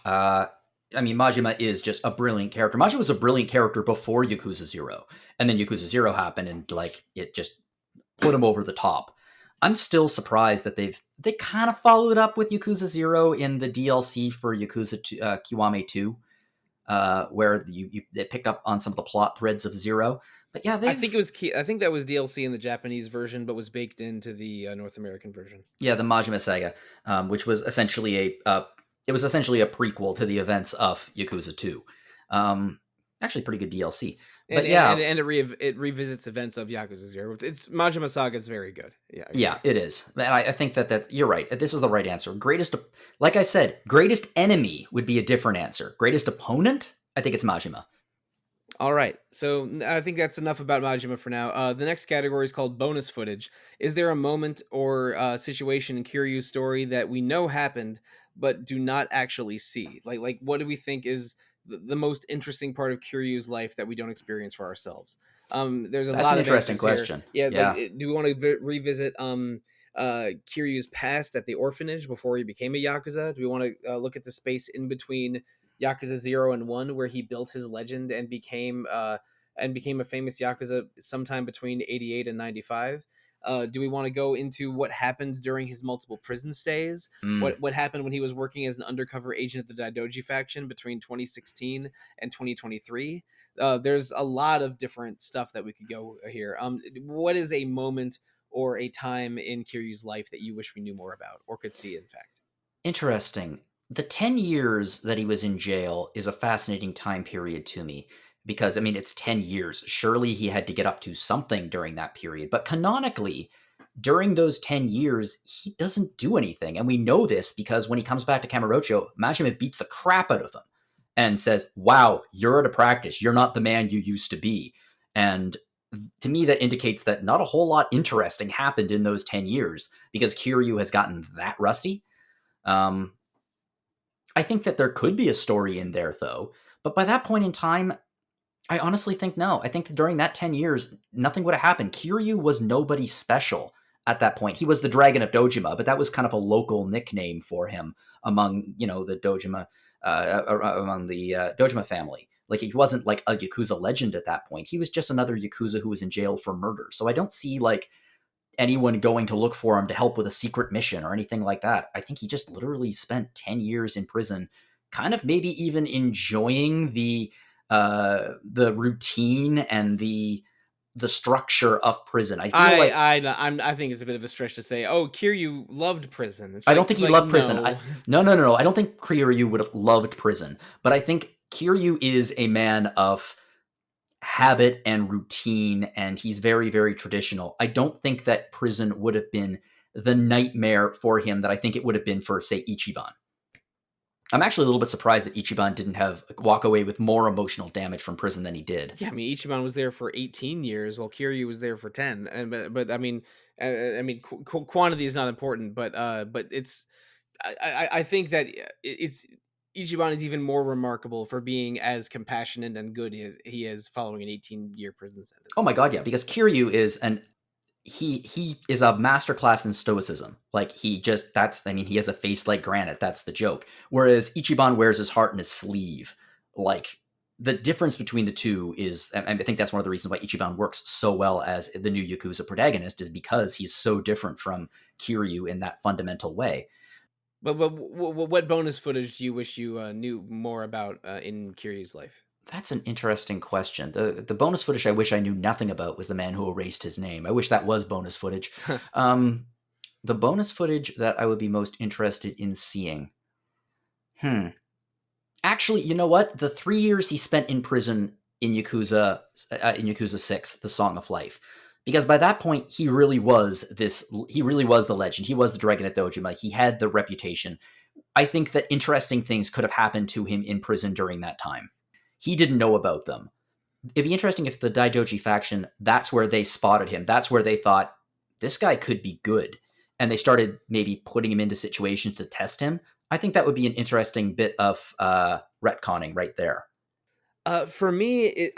I mean, Majima is just a brilliant character. Majima was a brilliant character before Yakuza 0. And then Yakuza 0 happened and like it just put him over the top. I'm still surprised that they kind of followed up with Yakuza 0 in the DLC for Yakuza 2, Kiwame 2, where they picked up on some of the plot threads of 0. But yeah, I think it was I think that was DLC in the Japanese version, but was baked into the North American version. yeah, the Majima Saga, which was essentially it was essentially a prequel to the events of Yakuza 2. Actually, pretty good DLC. And But yeah, it revisits events of Yakuza 0. It's Majima Saga is very good. Yeah, I yeah, agree. it is. And I think that you're right. This is the right answer. Like I said, greatest enemy would be a different answer. Greatest opponent, I think it's Majima. All right, so I think that's enough about Majima for now. The next category is called bonus footage. Is there a moment or situation in Kiryu's story that we know happened but do not actually see? Like what do we think is the most interesting part of Kiryu's life that we don't experience for ourselves? There's a That's an lot of interesting answers here. question. Yeah, like Yeah. do we want to revisit Kiryu's past at the orphanage before he became a Yakuza? Do we want to look at the space in between Yakuza 0 and 1 where he built his legend and became a famous Yakuza sometime between 88 and 95? Do we want to go into what happened during his multiple prison stays? Mm. What happened when he was working as an undercover agent of the Daidoji faction between 2016 and 2023? There's a lot of different stuff that we could go here. What is a moment or a time in Kiryu's life that you wish we knew more about or could see, in fact? Interesting. The 10 years that he was in jail is a fascinating time period to me because, I mean, it's 10 years. Surely he had to get up to something during that period. But canonically, during those 10 years, he doesn't do anything. And we know this because when he comes back to Kamurocho, Majima beats the crap out of him and says, wow, you're out of practice. You're not the man you used to be. And to me, that indicates that not a whole lot interesting happened in those 10 years because Kiryu has gotten that rusty. Um, I think that there could be a story in there, though. But by that point in time, I honestly think no. I think that during that 10 years, nothing would have happened. Kiryu was nobody special at that point. He was the Dragon of Dojima, but that was kind of a local nickname for him among, the Dojima, among the Dojima family. Like, he wasn't like a Yakuza legend at that point. He was just another Yakuza who was in jail for murder. So I don't see, like, anyone going to look for him to help with a secret mission or anything like that. I think he just literally spent 10 years in prison, kind of maybe even enjoying the routine and the structure of prison. I feel like I think it's a bit of a stretch to say, oh, Kiryu loved prison. I don't think he loved prison. No. No. I don't think Kiryu would have loved prison, but I think Kiryu is a man of habit and routine, and he's very, very traditional. I don't think that prison would have been the nightmare for him that I think it would have been for, say, Ichiban. I'm actually a little bit surprised that Ichiban didn't walk away with more emotional damage from prison than he did. Yeah, I mean, Ichiban was there for 18 years while Kiryu was there for 10. And but I mean, quantity is not important, but it's I think that it's Ichiban is even more remarkable for being as compassionate and good as he is following an 18-year prison sentence. Oh my god, yeah, because Kiryu is he is a masterclass in stoicism. Like, he has a face like granite. That's the joke. Whereas Ichiban wears his heart in his sleeve. Like, the difference between the two is, and I think that's one of the reasons why Ichiban works so well as the new Yakuza protagonist, is because he's so different from Kiryu in that fundamental way. But what bonus footage do you wish you knew more about in Kiryu's life? That's an interesting question. The bonus footage I wish I knew nothing about was the man who erased his name. I wish that was bonus footage. The bonus footage that I would be most interested in seeing. Actually, you know what? The 3 years he spent in prison in Yakuza 6, The Song of Life. Because by that point, he really was the legend. He was the Dragon of Dojima. He had the reputation. I think that interesting things could have happened to him in prison during that time. He didn't know about them. It'd be interesting if the Daijoji faction, that's where they spotted him. That's where they thought, this guy could be good. And they started maybe putting him into situations to test him. I think that would be an interesting bit of retconning right there. For me,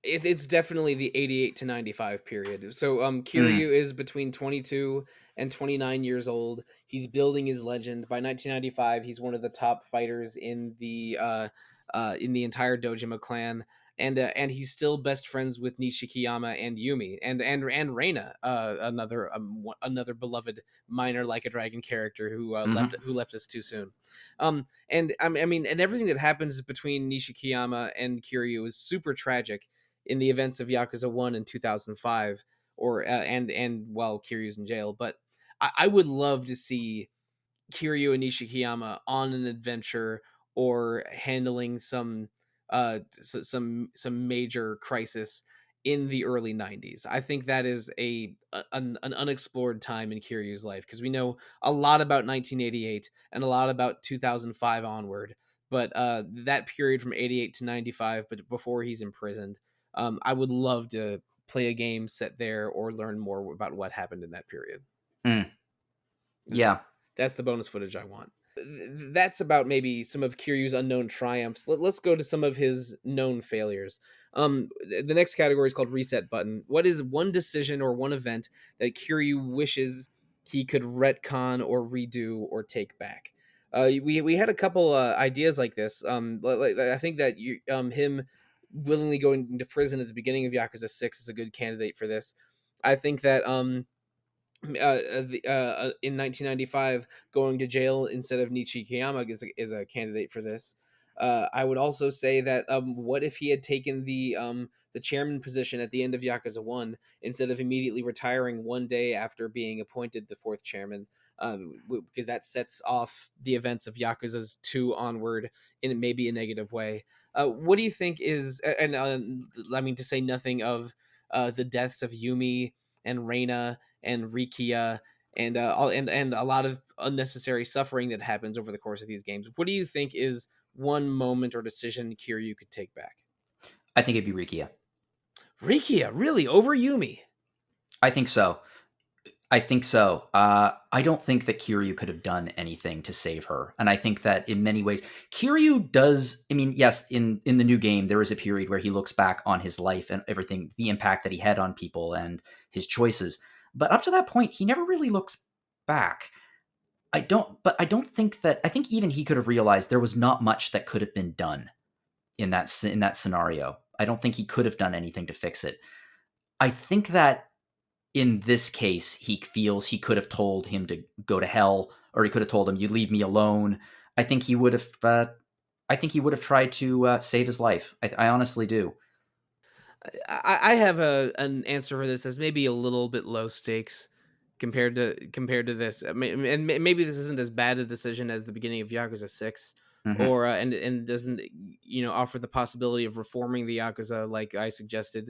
it's definitely the 88 to 95 period. So Mm, Kiryu is between 22 and 29 years old. He's building his legend. By 1995, he's one of the top fighters in the entire Dojima clan. And he's still best friends with Nishikiyama and Yumi and Reina, another beloved minor like a dragon character hmm who left us too soon. And I mean, and everything that happens between Nishikiyama and Kiryu is super tragic in the events of Yakuza 1 in 2005, or and while Kiryu's in jail. But I would love to see Kiryu and Nishikiyama on an adventure or handling some major crisis in the early 90s. I think that is an unexplored time in Kiryu's life, because we know a lot about 1988 and a lot about 2005 onward, but that period from 88 to 95, but before he's imprisoned, I would love to play a game set there or learn more about what happened in that period. mm, yeah. That's the bonus footage I want. That's about maybe some of Kiryu's unknown triumphs. Let's go to some of his known failures. The next category is called Reset Button. What is one decision or one event that Kiryu wishes he could retcon or redo or take back? We had a couple ideas like this. I think that him willingly going into prison at the beginning of Yakuza 6 is a good candidate for this. I think that in 1995, going to jail instead of Nichikiyama is a candidate for this. I would also say that what if he had taken the chairman position at the end of Yakuza 1 instead of immediately retiring one day after being appointed the fourth chairman? Because that sets off the events of Yakuza's 2 onward in maybe a negative way. What do you think is, and I mean, to say nothing of the deaths of Yumi and Reina and Rikia and a lot of unnecessary suffering that happens over the course of these games. What do you think is one moment or decision Kiryu could take back? I think it'd be Rikia. Rikia, really, over Yumi? I think so. I think so. I don't think that Kiryu could have done anything to save her, and I think that in many ways, Kiryu does. I mean, yes, in the new game, there is a period where he looks back on his life and everything, the impact that he had on people and his choices. But up to that point, he never really looks back. But I don't think that. I think even he could have realized there was not much that could have been done in that scenario. I don't think he could have done anything to fix it. I think that in this case, he feels he could have told him to go to hell, or he could have told him, "You leave me alone." I think he would have. I think he would have tried to save his life. I honestly do. I have an answer for this that's maybe a little bit low stakes compared to this, and maybe this isn't as bad a decision as the beginning of Yakuza 6, hmm or and doesn't offer the possibility of reforming the Yakuza like I suggested.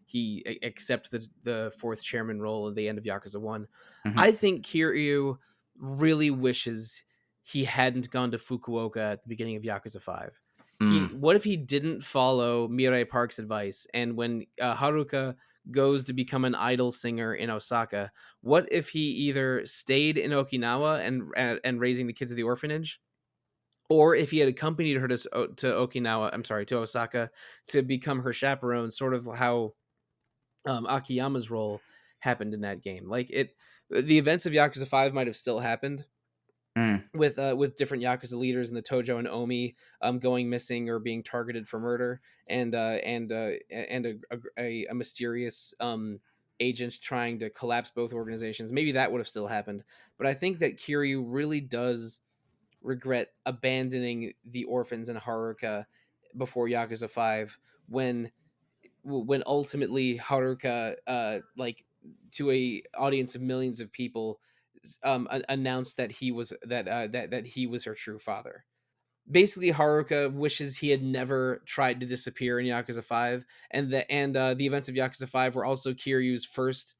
He accept the fourth chairman role at the end of Yakuza 1. hmm I think Kiryu really wishes he hadn't gone to Fukuoka at the beginning of Yakuza 5. mm, What if he didn't follow Mirai Park's advice, and when Haruka goes to become an idol singer in Osaka, what if he either stayed in Okinawa and raising the kids of the orphanage, or if he had accompanied her to Okinawa, I'm sorry, to Osaka, to become her chaperone, sort of how Akiyama's role happened in that game. The events of Yakuza 5 might have still happened mm, with different Yakuza leaders in the Tojo and Omi going missing or being targeted for murder, and a mysterious agent trying to collapse both organizations. Maybe that would have still happened, but I think that Kiryu really does regret abandoning the orphans and Haruka before Yakuza 5, when ultimately Haruka, like, to a audience of millions of people, announced that he was her true father. Basically, Haruka wishes he had never tried to disappear in Yakuza 5, and the events of Yakuza 5 were also Kiryu's first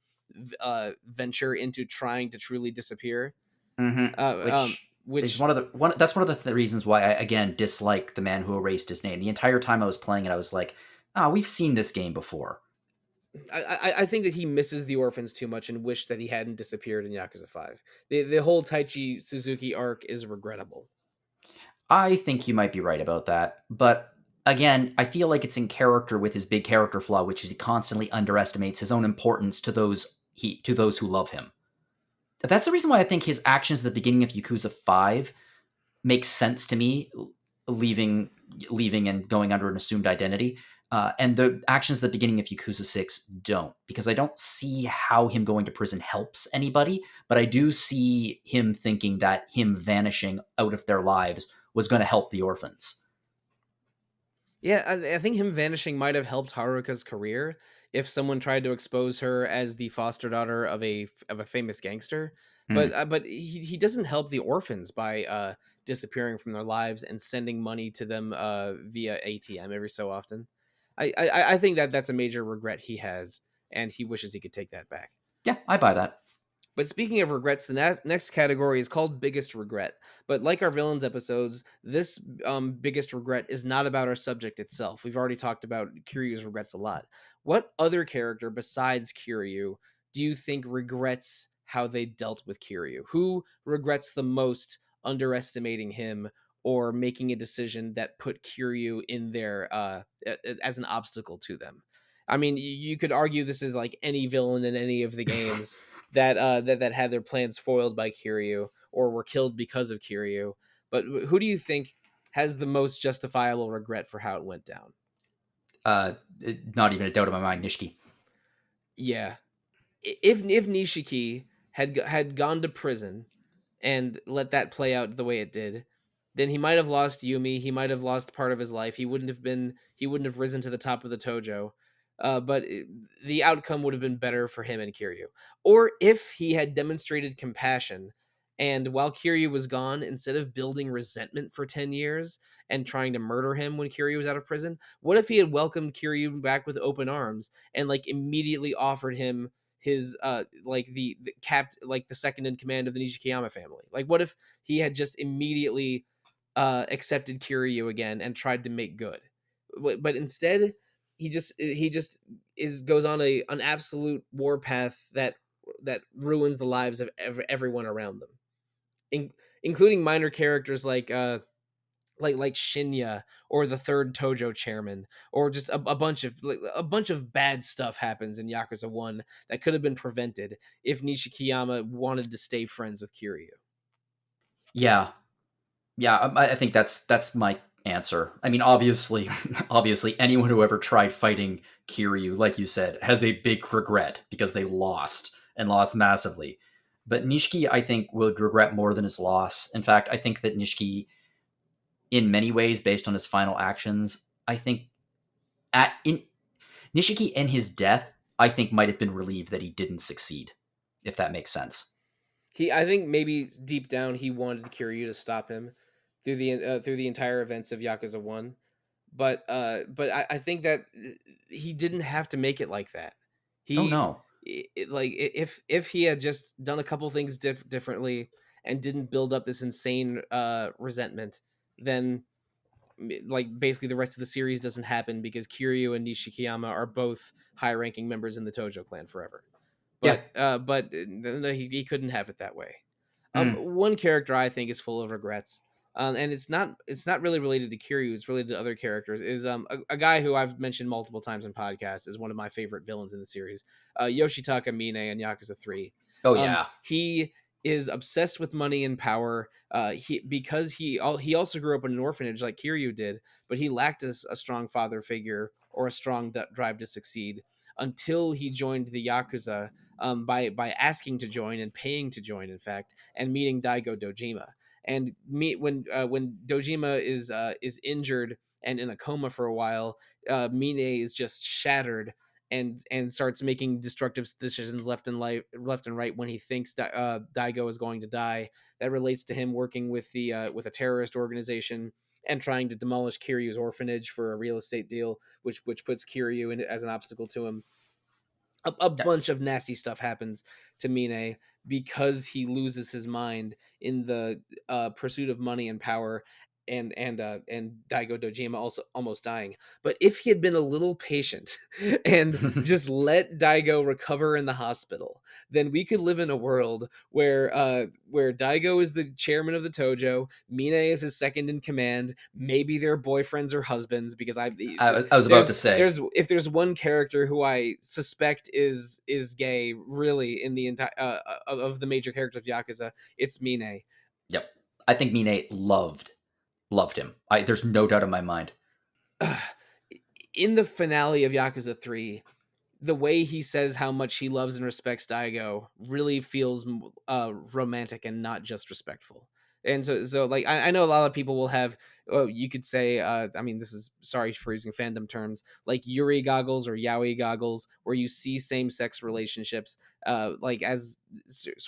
venture into trying to truly disappear. hmm Uh, um, Which. It's which that's one of the reasons why I again dislike The Man Who Erased His Name. The entire time I was playing it, I was like, "Ah, we've seen this game before." I think that he misses the orphans too much and wish that he hadn't disappeared in Yakuza 5. The whole Taichi Suzuki arc is regrettable. I think you might be right about that, but again, I feel like it's in character with his big character flaw, which is he constantly underestimates his own importance to those who love him. That's the reason why I think his actions at the beginning of Yakuza 5 makes sense to me, leaving leaving and going under an assumed identity. And the actions at the beginning of Yakuza 6 don't, because I don't see how him going to prison helps anybody, but I do see him thinking that him vanishing out of their lives was going to help the orphans. Yeah, I think him vanishing might have helped Haruka's career if someone tried to expose her as the foster daughter of a famous gangster. Hmm. But he doesn't help the orphans by disappearing from their lives and sending money to them via ATM every so often. I think that that's a major regret he has, and he wishes he could take that back. Yeah, I buy that. But speaking of regrets, the next category is called biggest regret. But like our villains episodes, this biggest regret is not about our subject itself. We've already talked about Kiryu's regrets a lot. What other character besides Kiryu do you think regrets how they dealt with Kiryu? Who regrets the most underestimating him or making a decision that put Kiryu in there as an obstacle to them? I mean, you could argue this is like any villain in any of the games that had their plans foiled by Kiryu or were killed because of Kiryu. But who do you think has the most justifiable regret for how it went down? Uh, Not even a doubt in my mind, Nishiki. Yeah, if Nishiki had gone to prison and let that play out the way it did, then he might have lost Yumi. He might have lost part of his life. He wouldn't have risen to the top of the Tojo. The outcome would have been better for him and Kiryu. Or if he had demonstrated compassion, and while Kiryu was gone, instead of building resentment for 10 years and trying to murder him when Kiryu was out of prison, what if he had welcomed Kiryu back with open arms and like immediately offered him his like the capped like the second in command of the Nishikiyama family? Like what if he had just immediately accepted Kiryu again and tried to make good? But instead he just is goes on an absolute warpath that ruins the lives of everyone around them, in, including minor characters like Shinya or the third Tojo chairman, or just a bunch of a bunch of bad stuff happens in Yakuza 1 that could have been prevented if Nishikiyama wanted to stay friends with Kiryu. Yeah, yeah, I think that's my answer. I mean, obviously, obviously, anyone who ever tried fighting Kiryu, like you said, has a big regret because they lost and lost massively. But Nishiki, I think, would regret more than his loss. In fact, I think that Nishiki, in many ways, based on his final actions, I think at in Nishiki in his death, I think might have been relieved that he didn't succeed, if that makes sense. I think maybe deep down he wanted Kiryu to stop him through the entire events of Yakuza 1, but I think that he didn't have to make it like that. Oh He no. like if he had just done a couple things differently and didn't build up this insane resentment, then like basically the rest of the series doesn't happen because Kiryu and Nishikiyama are both high-ranking members in the Tojo clan forever. Yeah. But no, he couldn't have it that way. Mm. One character I think is full of regrets, and it's not really related to Kiryu. It's related to other characters. Is a guy who I've mentioned multiple times in podcasts is one of my favorite villains in the series, Yoshitaka Mine in Yakuza 3. Oh yeah. He is obsessed with money and power. He also grew up in an orphanage like Kiryu did, but he lacked a strong father figure or a strong drive to succeed until he joined the Yakuza, by asking to join and paying to join, in fact, and meeting Daigo Dojima. And meet when Dojima is injured and in a coma for a while, Mine is just shattered and starts making destructive decisions left and right when he thinks Daigo is going to die. That relates to him working with a terrorist organization and trying to demolish Kiryu's orphanage for a real estate deal, which puts Kiryu in as an obstacle to him. a bunch of nasty stuff happens to Mine because he loses his mind in the pursuit of money and power, and Daigo Dojima also almost dying. But if he had been a little patient and just let Daigo recover in the hospital, then we could live in a world where Daigo is the chairman of the Tojo, Mine is his second in command, maybe they're boyfriends or husbands, because I was about to say, there's if there's one character who I suspect is gay, really, in the entire of the major characters of Yakuza, it's Mine. yep. I think Mine loved him. There's no doubt in my mind. In the finale of Yakuza 3, the way he says how much he loves and respects Daigo really feels romantic and not just respectful. And so like I know a lot of people will have, you could say, I mean, this is, sorry for using fandom terms, like Yuri goggles or Yaoi goggles, where you see same sex relationships, like as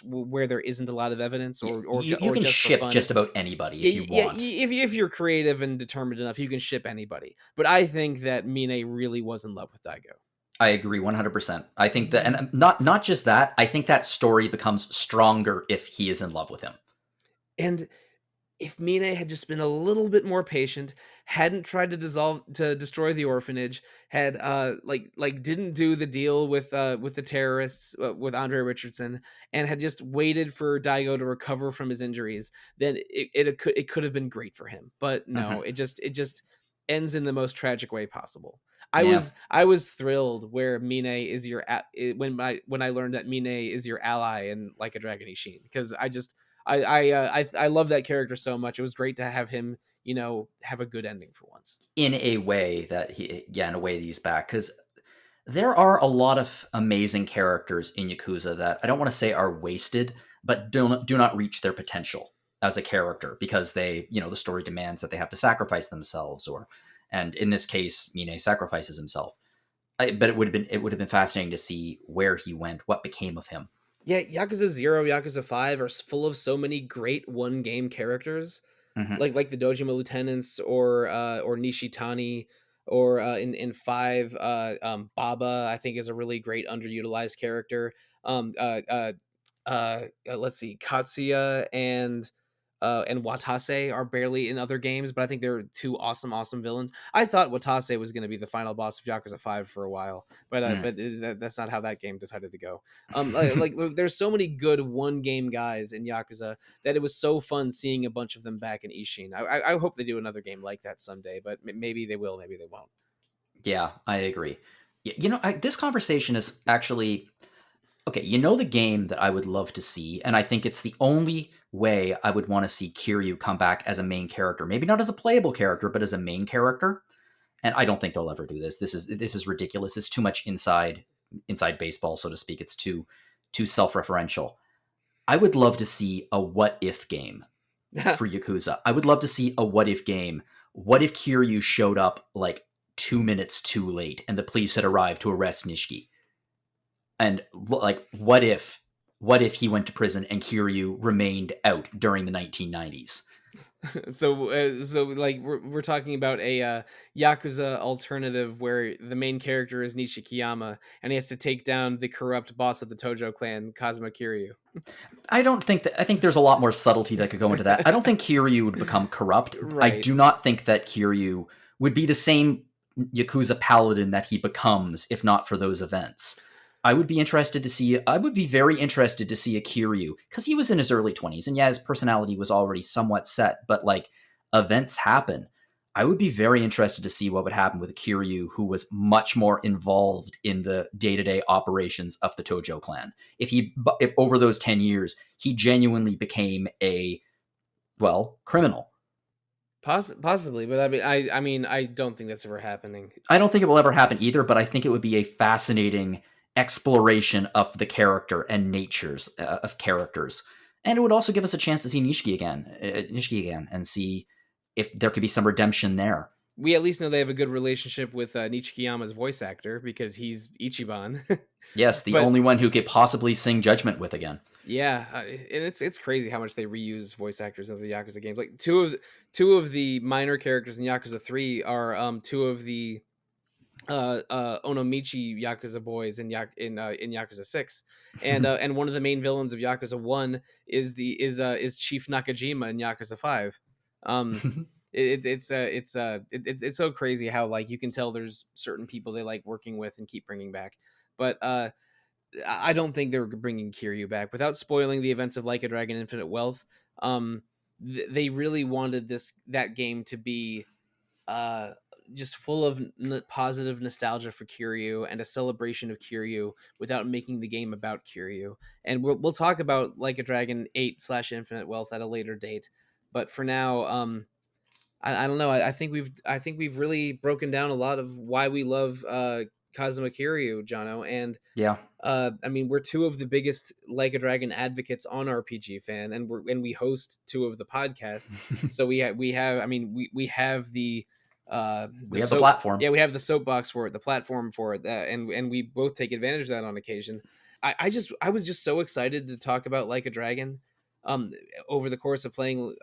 where there isn't a lot of evidence, You or can just for ship fun. just about anybody if Yeah, you yeah. want. If you're creative and determined enough, you can ship anybody. But I think that Mine really was in love with Daigo. I agree 100%. I think that, and not just that, I think that story becomes stronger if he is in love with him. And if Mine had just been a little bit more patient, hadn't tried to destroy the orphanage, had didn't do the deal with the terrorists, with Andre Richardson, and had just waited for Daigo to recover from his injuries, then it could have been great for him. But Mm-hmm. no, it just ends in the most tragic way possible. Yeah. I was thrilled where Mine is when I learned that Mine is your ally in Like a Dragon Ishin, because I love that character so much. It was great to have him, have a good ending for once. In a way that in a way that he's back. Because there are a lot of amazing characters in Yakuza that I don't want to say are wasted, but do not reach their potential as a character because the story demands that they have to sacrifice themselves, and in this case, Mine sacrifices himself. But it would have been fascinating to see where he went, what became of him. Yeah, Yakuza 0, Yakuza 5 are full of so many great one game characters, Hmm. like the Dojima lieutenants, or Nishitani, or in 5, Baba, I think, is a really great underutilized character. Um uh uh let's see, Katsuya and Watase are barely in other games, but I think they're two awesome villains. I thought Watase was going to be the final boss of Yakuza 5 for a while, Mm. that's not how that game decided to go. There's so many good one game guys in Yakuza that it was so fun seeing a bunch of them back in Ishin. I hope they do another game like that someday, but maybe they will, maybe they won't. Yeah, I agree. This conversation is actually okay. The game that I would love to see, and I think it's the only way I would want to see Kiryu come back as a main character. Maybe not as a playable character, but as a main character. And I don't think they'll ever do this. This is ridiculous. It's too much inside baseball, so to speak. It's too self-referential. I would love to see a what if game for Yakuza. I would love to see a what if game. What if Kiryu showed up like 2 minutes too late and the police had arrived to arrest Nishiki? And like, what if he went to prison and Kiryu remained out during the 1990s? So like we're talking about a Yakuza alternative where the main character is Nishikiyama and he has to take down the corrupt boss of the Tojo clan, Kazuma Kiryu. I think there's a lot more subtlety that could go into that. I don't think Kiryu would become corrupt. I Right. do not think that Kiryu would be the same Yakuza paladin that he becomes if not for those events. I would be very interested to see a Kiryu because he was in his early 20s and yeah, his personality was already somewhat set, but like events happen. I would be very interested to see what would happen with a Kiryu who was much more involved in the day-to-day operations of the Tojo clan. If over those 10 years he genuinely became a criminal. Possibly, but I mean, I don't think that's ever happening. I don't think it will ever happen either, but I think it would be a fascinating exploration of the character and natures of characters. And it would also give us a chance to see Nishiki again, and see if there could be some redemption there. We at least know they have a good relationship with Nichikiyama's voice actor because he's Ichiban. Yes, the But only one who could possibly sing Judgment with again. yeah, and it's crazy how much they reuse voice actors of the Yakuza games. Like two of the minor characters in Yakuza 3 are two of the Onomichi Yakuza boys in Yakuza 6, and one of the main villains of Yakuza 1 is Chief Nakajima in Yakuza 5. Um, it's so crazy how like you can tell there's certain people they like working with and keep bringing back, but I don't think they're bringing Kiryu back without spoiling the events of Like a Dragon Infinite Wealth. Um, they really wanted that game to be uh just full of positive nostalgia for Kiryu and a celebration of Kiryu without making the game about Kiryu. And we'll talk about Like a Dragon 8 slash Infinite Wealth at a later date. But for now, I don't know. I think we've really broken down a lot of why we love Kazuma Kiryu, Jono, and Yeah. I mean, we're two of the biggest Like a Dragon advocates on RPG Fan, and we host two of the podcasts. So we have I mean we have We the have the soap platform. yeah, we have the soapbox for it, the platform for it, and we both take advantage of that on occasion. I was just so excited to talk about Like a Dragon um over the course of playing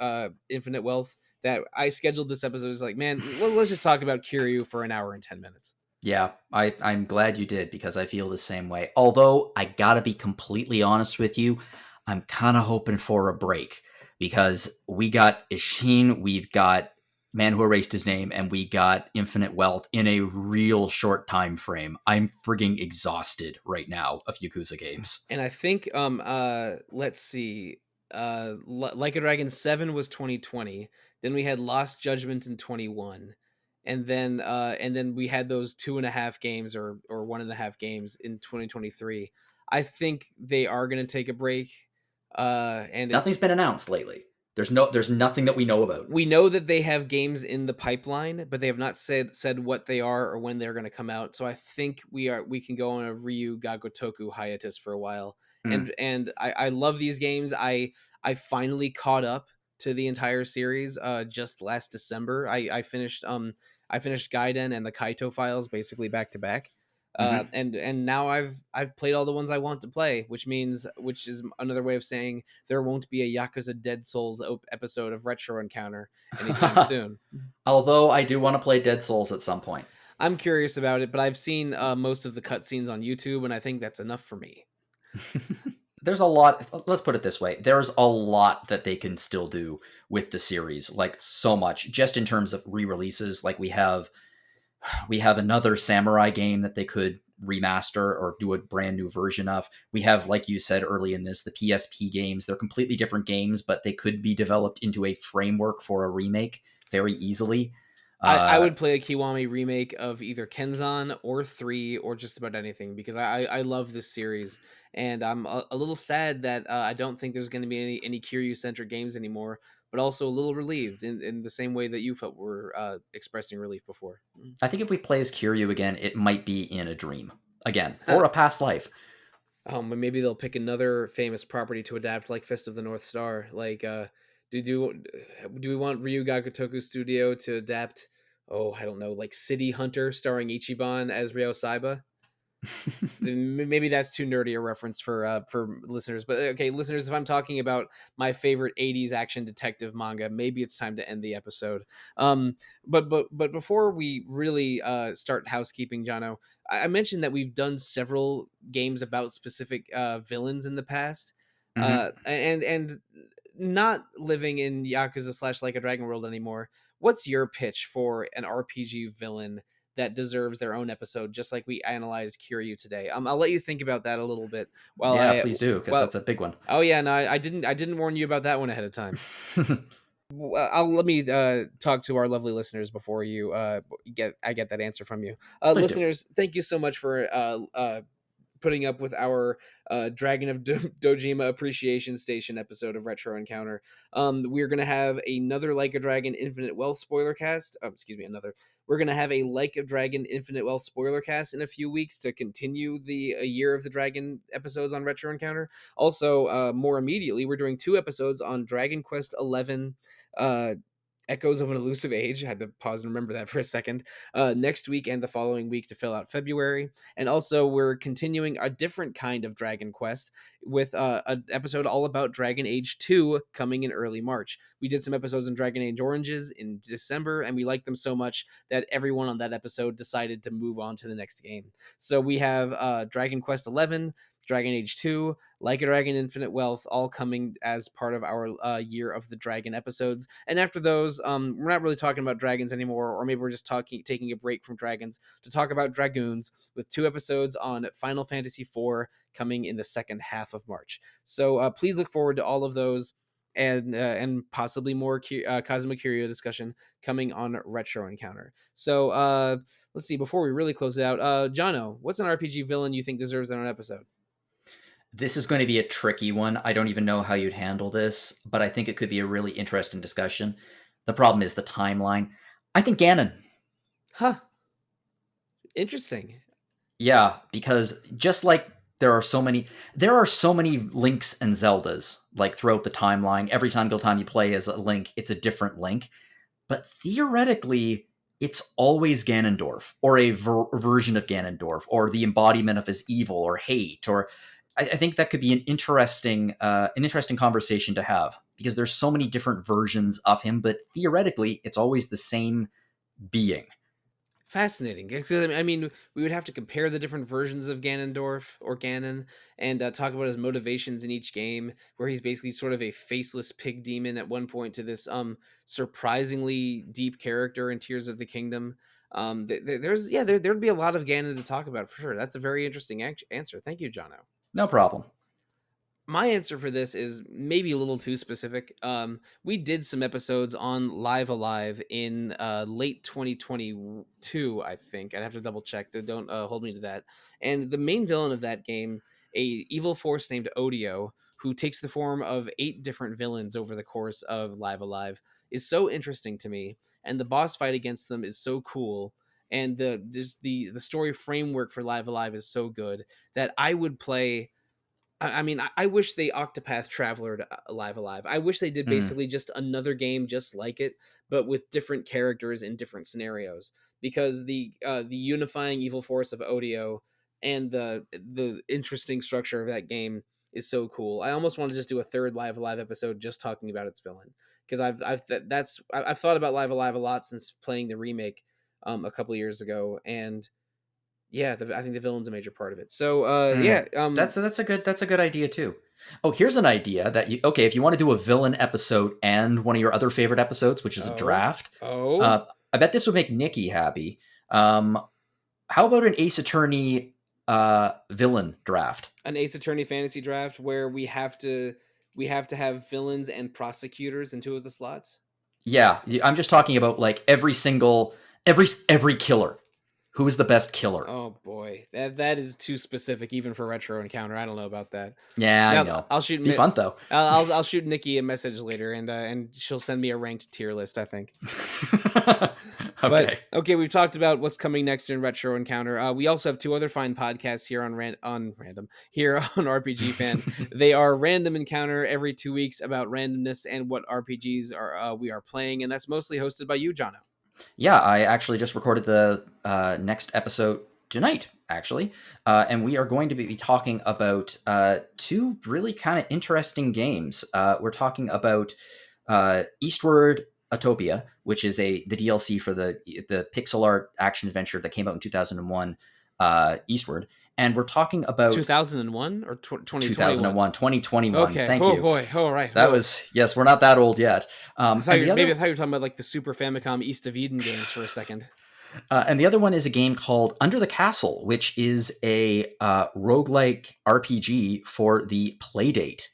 Infinite Wealth that I scheduled this episode. It's like, man, let's just talk about Kiryu for an hour and 10 minutes. Yeah, I'm glad you did because I feel the same way. Although I gotta be completely honest with you, I'm kind of hoping for a break because we got Ishin, we've got Man Who Erased His Name, and we got Infinite Wealth in a real short time frame. I'm frigging exhausted right now of Yakuza games. And I think let's see, Like a Dragon 7 was 2020. Then we had Lost Judgment in 21. And then we had those 2.5 games or 1.5 games in 2023. I think they are going to take a break. And Nothing's it's been announced lately. There's nothing that we know about. We know that they have games in the pipeline, but they have not said what they are or when they're going to come out. So I think we can go on a Ryu Gagotoku hiatus for a while. Mm. And I love these games. I finally caught up to the entire series just last December. I finished Gaiden and the Kaito files basically back to back. Hmm. And now I've played all the ones I want to play, which is another way of saying there won't be a Yakuza Dead Souls episode of Retro Encounter anytime soon. Although I do want to play Dead Souls at some point. I'm curious about it, but I've seen most of the cutscenes on YouTube, and I think that's enough for me. There's a lot. Let's put it this way: there's a lot that they can still do with the series, like so much. Just in terms of re-releases, like we have another samurai game that they could remaster or do a brand new version of. We have, like you said early in this, the PSP games. They're completely different games, but they could be developed into a framework for a remake very easily. I would play a Kiwami remake of either Kenzan or 3 or just about anything because I love this series, and I'm a little sad that I don't think there's going to be any Kiryu centric games anymore, but also a little relieved in the same way that you felt were expressing relief before. I think if we play as Kiryu again, it might be in a dream again or a past life. But maybe they'll pick another famous property to adapt, like Fist of the North Star. Like, do we want Ryu Gakutoku Studio to adapt? Oh, I don't know, like City Hunter, starring Ichiban as Ryo Saiba. Maybe that's too nerdy a reference for listeners. But okay, listeners, if I'm talking about my favorite '80s action detective manga, maybe it's time to end the episode. But before we really start housekeeping, Jono, I mentioned that we've done several games about specific villains in the past, Hmm. and not living in Yakuza slash Like a Dragon World anymore. What's your pitch for an RPG villain that deserves their own episode, just like we analyzed Kiryu today? I'll let you think about that a little bit while Yeah, I please do because well. that's a big one. Oh yeah, no, I didn't warn you about that one ahead of time. Well, let me talk to our lovely listeners before you get that answer from you. Please do. Listeners, thank you so much for putting up with our Dragon of Dojima Appreciation Station episode of Retro Encounter. We're gonna have another Like a Dragon Infinite Wealth spoiler cast. Excuse me, another. We're gonna have a Like a Dragon Infinite Wealth spoiler cast in a few weeks to continue the Year of the Dragon episodes on Retro Encounter. Also, more immediately, we're doing 2 episodes on Dragon Quest XI. Echoes of an Elusive Age. I had to pause and remember that for a second. Next week and the following week to fill out February. And also, we're continuing a different kind of Dragon Quest with an episode all about Dragon Age 2 coming in early March. We did some episodes on Dragon Age Oranges in December, and we liked them so much that everyone on that episode decided to move on to the next game. So we have Dragon Quest 11, Dragon Age 2, Like a Dragon Infinite Wealth, all coming as part of our Year of the Dragon episodes. And after those, we're not really talking about dragons anymore, or maybe we're just taking a break from dragons to talk about dragoons, with 2 episodes on Final Fantasy IV coming in the second half of March. So please look forward to all of those. And possibly more Kazuma Kiryu discussion coming on Retro Encounter. So let's see, before we really close it out, Jono, what's an RPG villain you think deserves an episode? This is going to be a tricky one. I don't even know how you'd handle this, but I think it could be a really interesting discussion. The problem is the timeline. I think Ganon. Huh. Interesting. Yeah, because just like there are so many Links and Zeldas like throughout the timeline. Every single time you play as a Link, it's a different Link. But theoretically, it's always Ganondorf, or a version of Ganondorf, or the embodiment of his evil or hate. Or I think that could be an interesting conversation to have, because there's so many different versions of him, but theoretically, it's always the same being. Fascinating. I mean, we would have to compare the different versions of Ganondorf or Ganon, and talk about his motivations in each game, where he's basically sort of a faceless pig demon at one point to this surprisingly deep character in Tears of the Kingdom. There'd be a lot of Ganon to talk about for sure. That's a very interesting answer. Thank you, Jono. No problem. My answer for this is maybe a little too specific. We did some episodes on Live Alive in late 2022, I think. I'd have to double check. Don't hold me to that. And the main villain of that game, a evil force named Odio, who takes the form of 8 different villains over the course of Live Alive, is so interesting to me. And the boss fight against them is so cool. And the story framework for Live Alive is so good that I would play. I mean, I wish they Octopath Traveler Live Alive. I wish they did basically just another game just like it, but with different characters in different scenarios. Because the unifying evil force of Odio and the interesting structure of that game is so cool. I almost want to just do a third Live Alive episode just talking about its villain, because I've thought about Live Alive a lot since playing the remake a couple of years ago, and yeah, I think the villain's a major part of it. So that's a good idea too. Oh, here's an idea that if you want to do a villain episode and one of your other favorite episodes, which is a draft. I bet this would make Nikki happy. How about an Ace Attorney villain draft? An Ace Attorney fantasy draft where we have to have villains and prosecutors in 2 of the slots. Yeah, I'm just talking about like every killer. Who is the best killer? Oh boy, that is too specific even for Retro Encounter. I don't know about that. Yeah, I know. I'll shoot. Be fun though. I'll shoot Nikki a message later, and she'll send me a ranked tier list, I think. Okay. But we've talked about what's coming next in Retro Encounter. We also have 2 other fine podcasts here on Random here on RPGFan. They are Random Encounter every 2 weeks about randomness and what RPGs we are playing, and that's mostly hosted by you, Jono. Yeah, I actually just recorded the next episode tonight, actually. And we are going to be talking about 2 really kind of interesting games. We're talking about Eastward Utopia, which is the DLC for the pixel art action adventure that came out in 2001, Eastward. And we're talking about 2001 or 2021. 2021. Okay. Thank you. Oh boy. All right. That was, yes, we're not that old yet. I thought you were talking about like the Super Famicom East of Eden games for a second. And the other one is a game called Under the Castle, which is a roguelike RPG for the Playdate.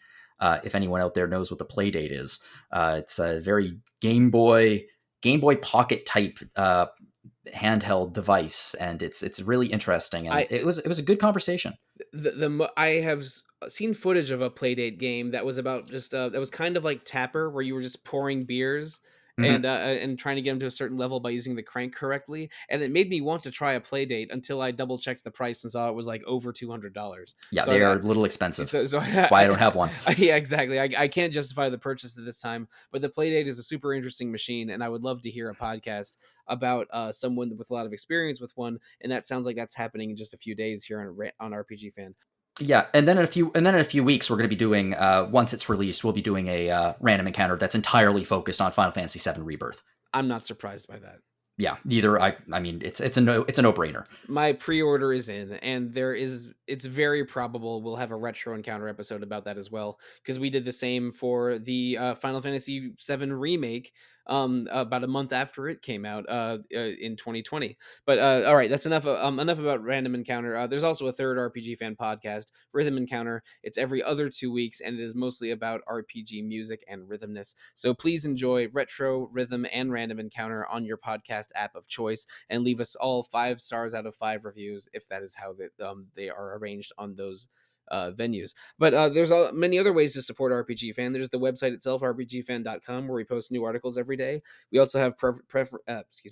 If anyone out there knows what the Playdate is, it's a very Game Boy Pocket type handheld device, and it's really interesting, and it was a good conversation. I have seen footage of a Playdate game that was about just that was kind of like Tapper, where you were just pouring beers and trying to get them to a certain level by using the crank correctly, and it made me want to try a play date until I double checked the price and saw it was like over $200. Yeah, they are a little expensive. So That's why I don't have one. yeah, exactly. I can't justify the purchase at this time, but the Playdate is a super interesting machine, and I would love to hear a podcast about someone with a lot of experience with one. And that sounds like that's happening in just a few days here on RPG Fan. Yeah, and then in a few weeks, we're going to be doing once it's released, we'll be doing a random encounter that's entirely focused on Final Fantasy VII Rebirth. I'm not surprised by that. Yeah, neither. I mean, it's a no brainer. My pre-order is in, and it's very probable we'll have a retro encounter episode about that as well, because we did the same for the Final Fantasy VII remake about a month after it came out in 2020. But all right, that's enough about random encounter. There's also a third RPG Fan podcast, Rhythm Encounter. It's every other 2 weeks, and it is mostly about RPG music and rhythmness. So please enjoy retro, rhythm, and random encounter on your podcast app of choice, and leave us all 5 stars out of 5 reviews if that is how they are arranged on those venues. But there's many other ways to support RPG Fan. There's the website itself, rpgfan.com, where we post new articles every day. We also have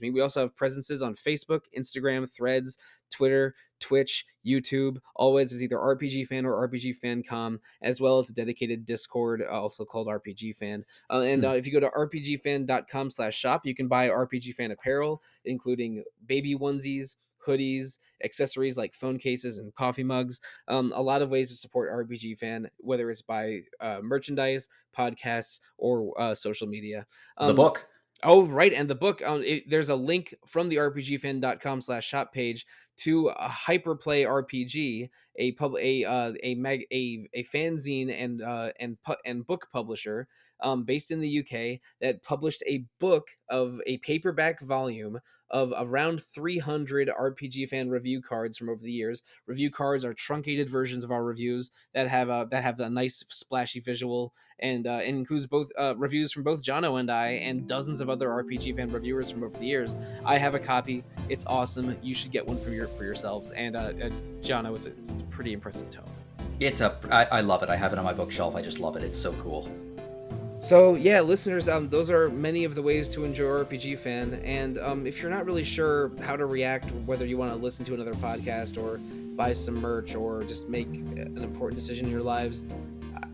we also have presences on Facebook, Instagram, Threads, Twitter, Twitch, YouTube. Always is either RPG Fan or RPG Fancom, as well as a dedicated Discord, also called RPG Fan. If you go to rpgfan.com/shop, you can buy RPG Fan apparel, including baby onesies, hoodies, accessories like phone cases and coffee mugs. A lot of ways to support RPG Fan, whether it's by merchandise, podcasts, or social media. The book. Oh, right. And the book, there's a link from the rpgfan.com/shop page to a Hyperplay RPG, a fanzine and book publisher based in the UK that published a book of a paperback volume of around 300 RPG Fan review cards from over the years. Review cards are truncated versions of our reviews that have a nice splashy visual, and includes both reviews from both Jono and I, and dozens of other RPG Fan reviewers from over the years. I have a copy. It's awesome. You should get one for yourselves. And Jono, it's a pretty impressive tome. I love it. I have it on my bookshelf. I just love it. It's so cool. So yeah, listeners, those are many of the ways to enjoy RPG Fan. And if you're not really sure how to react, whether you want to listen to another podcast or buy some merch or just make an important decision in your lives,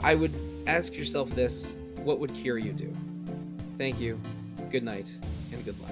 I would ask yourself this: what would Kiryu do? Thank you, good night, and good luck.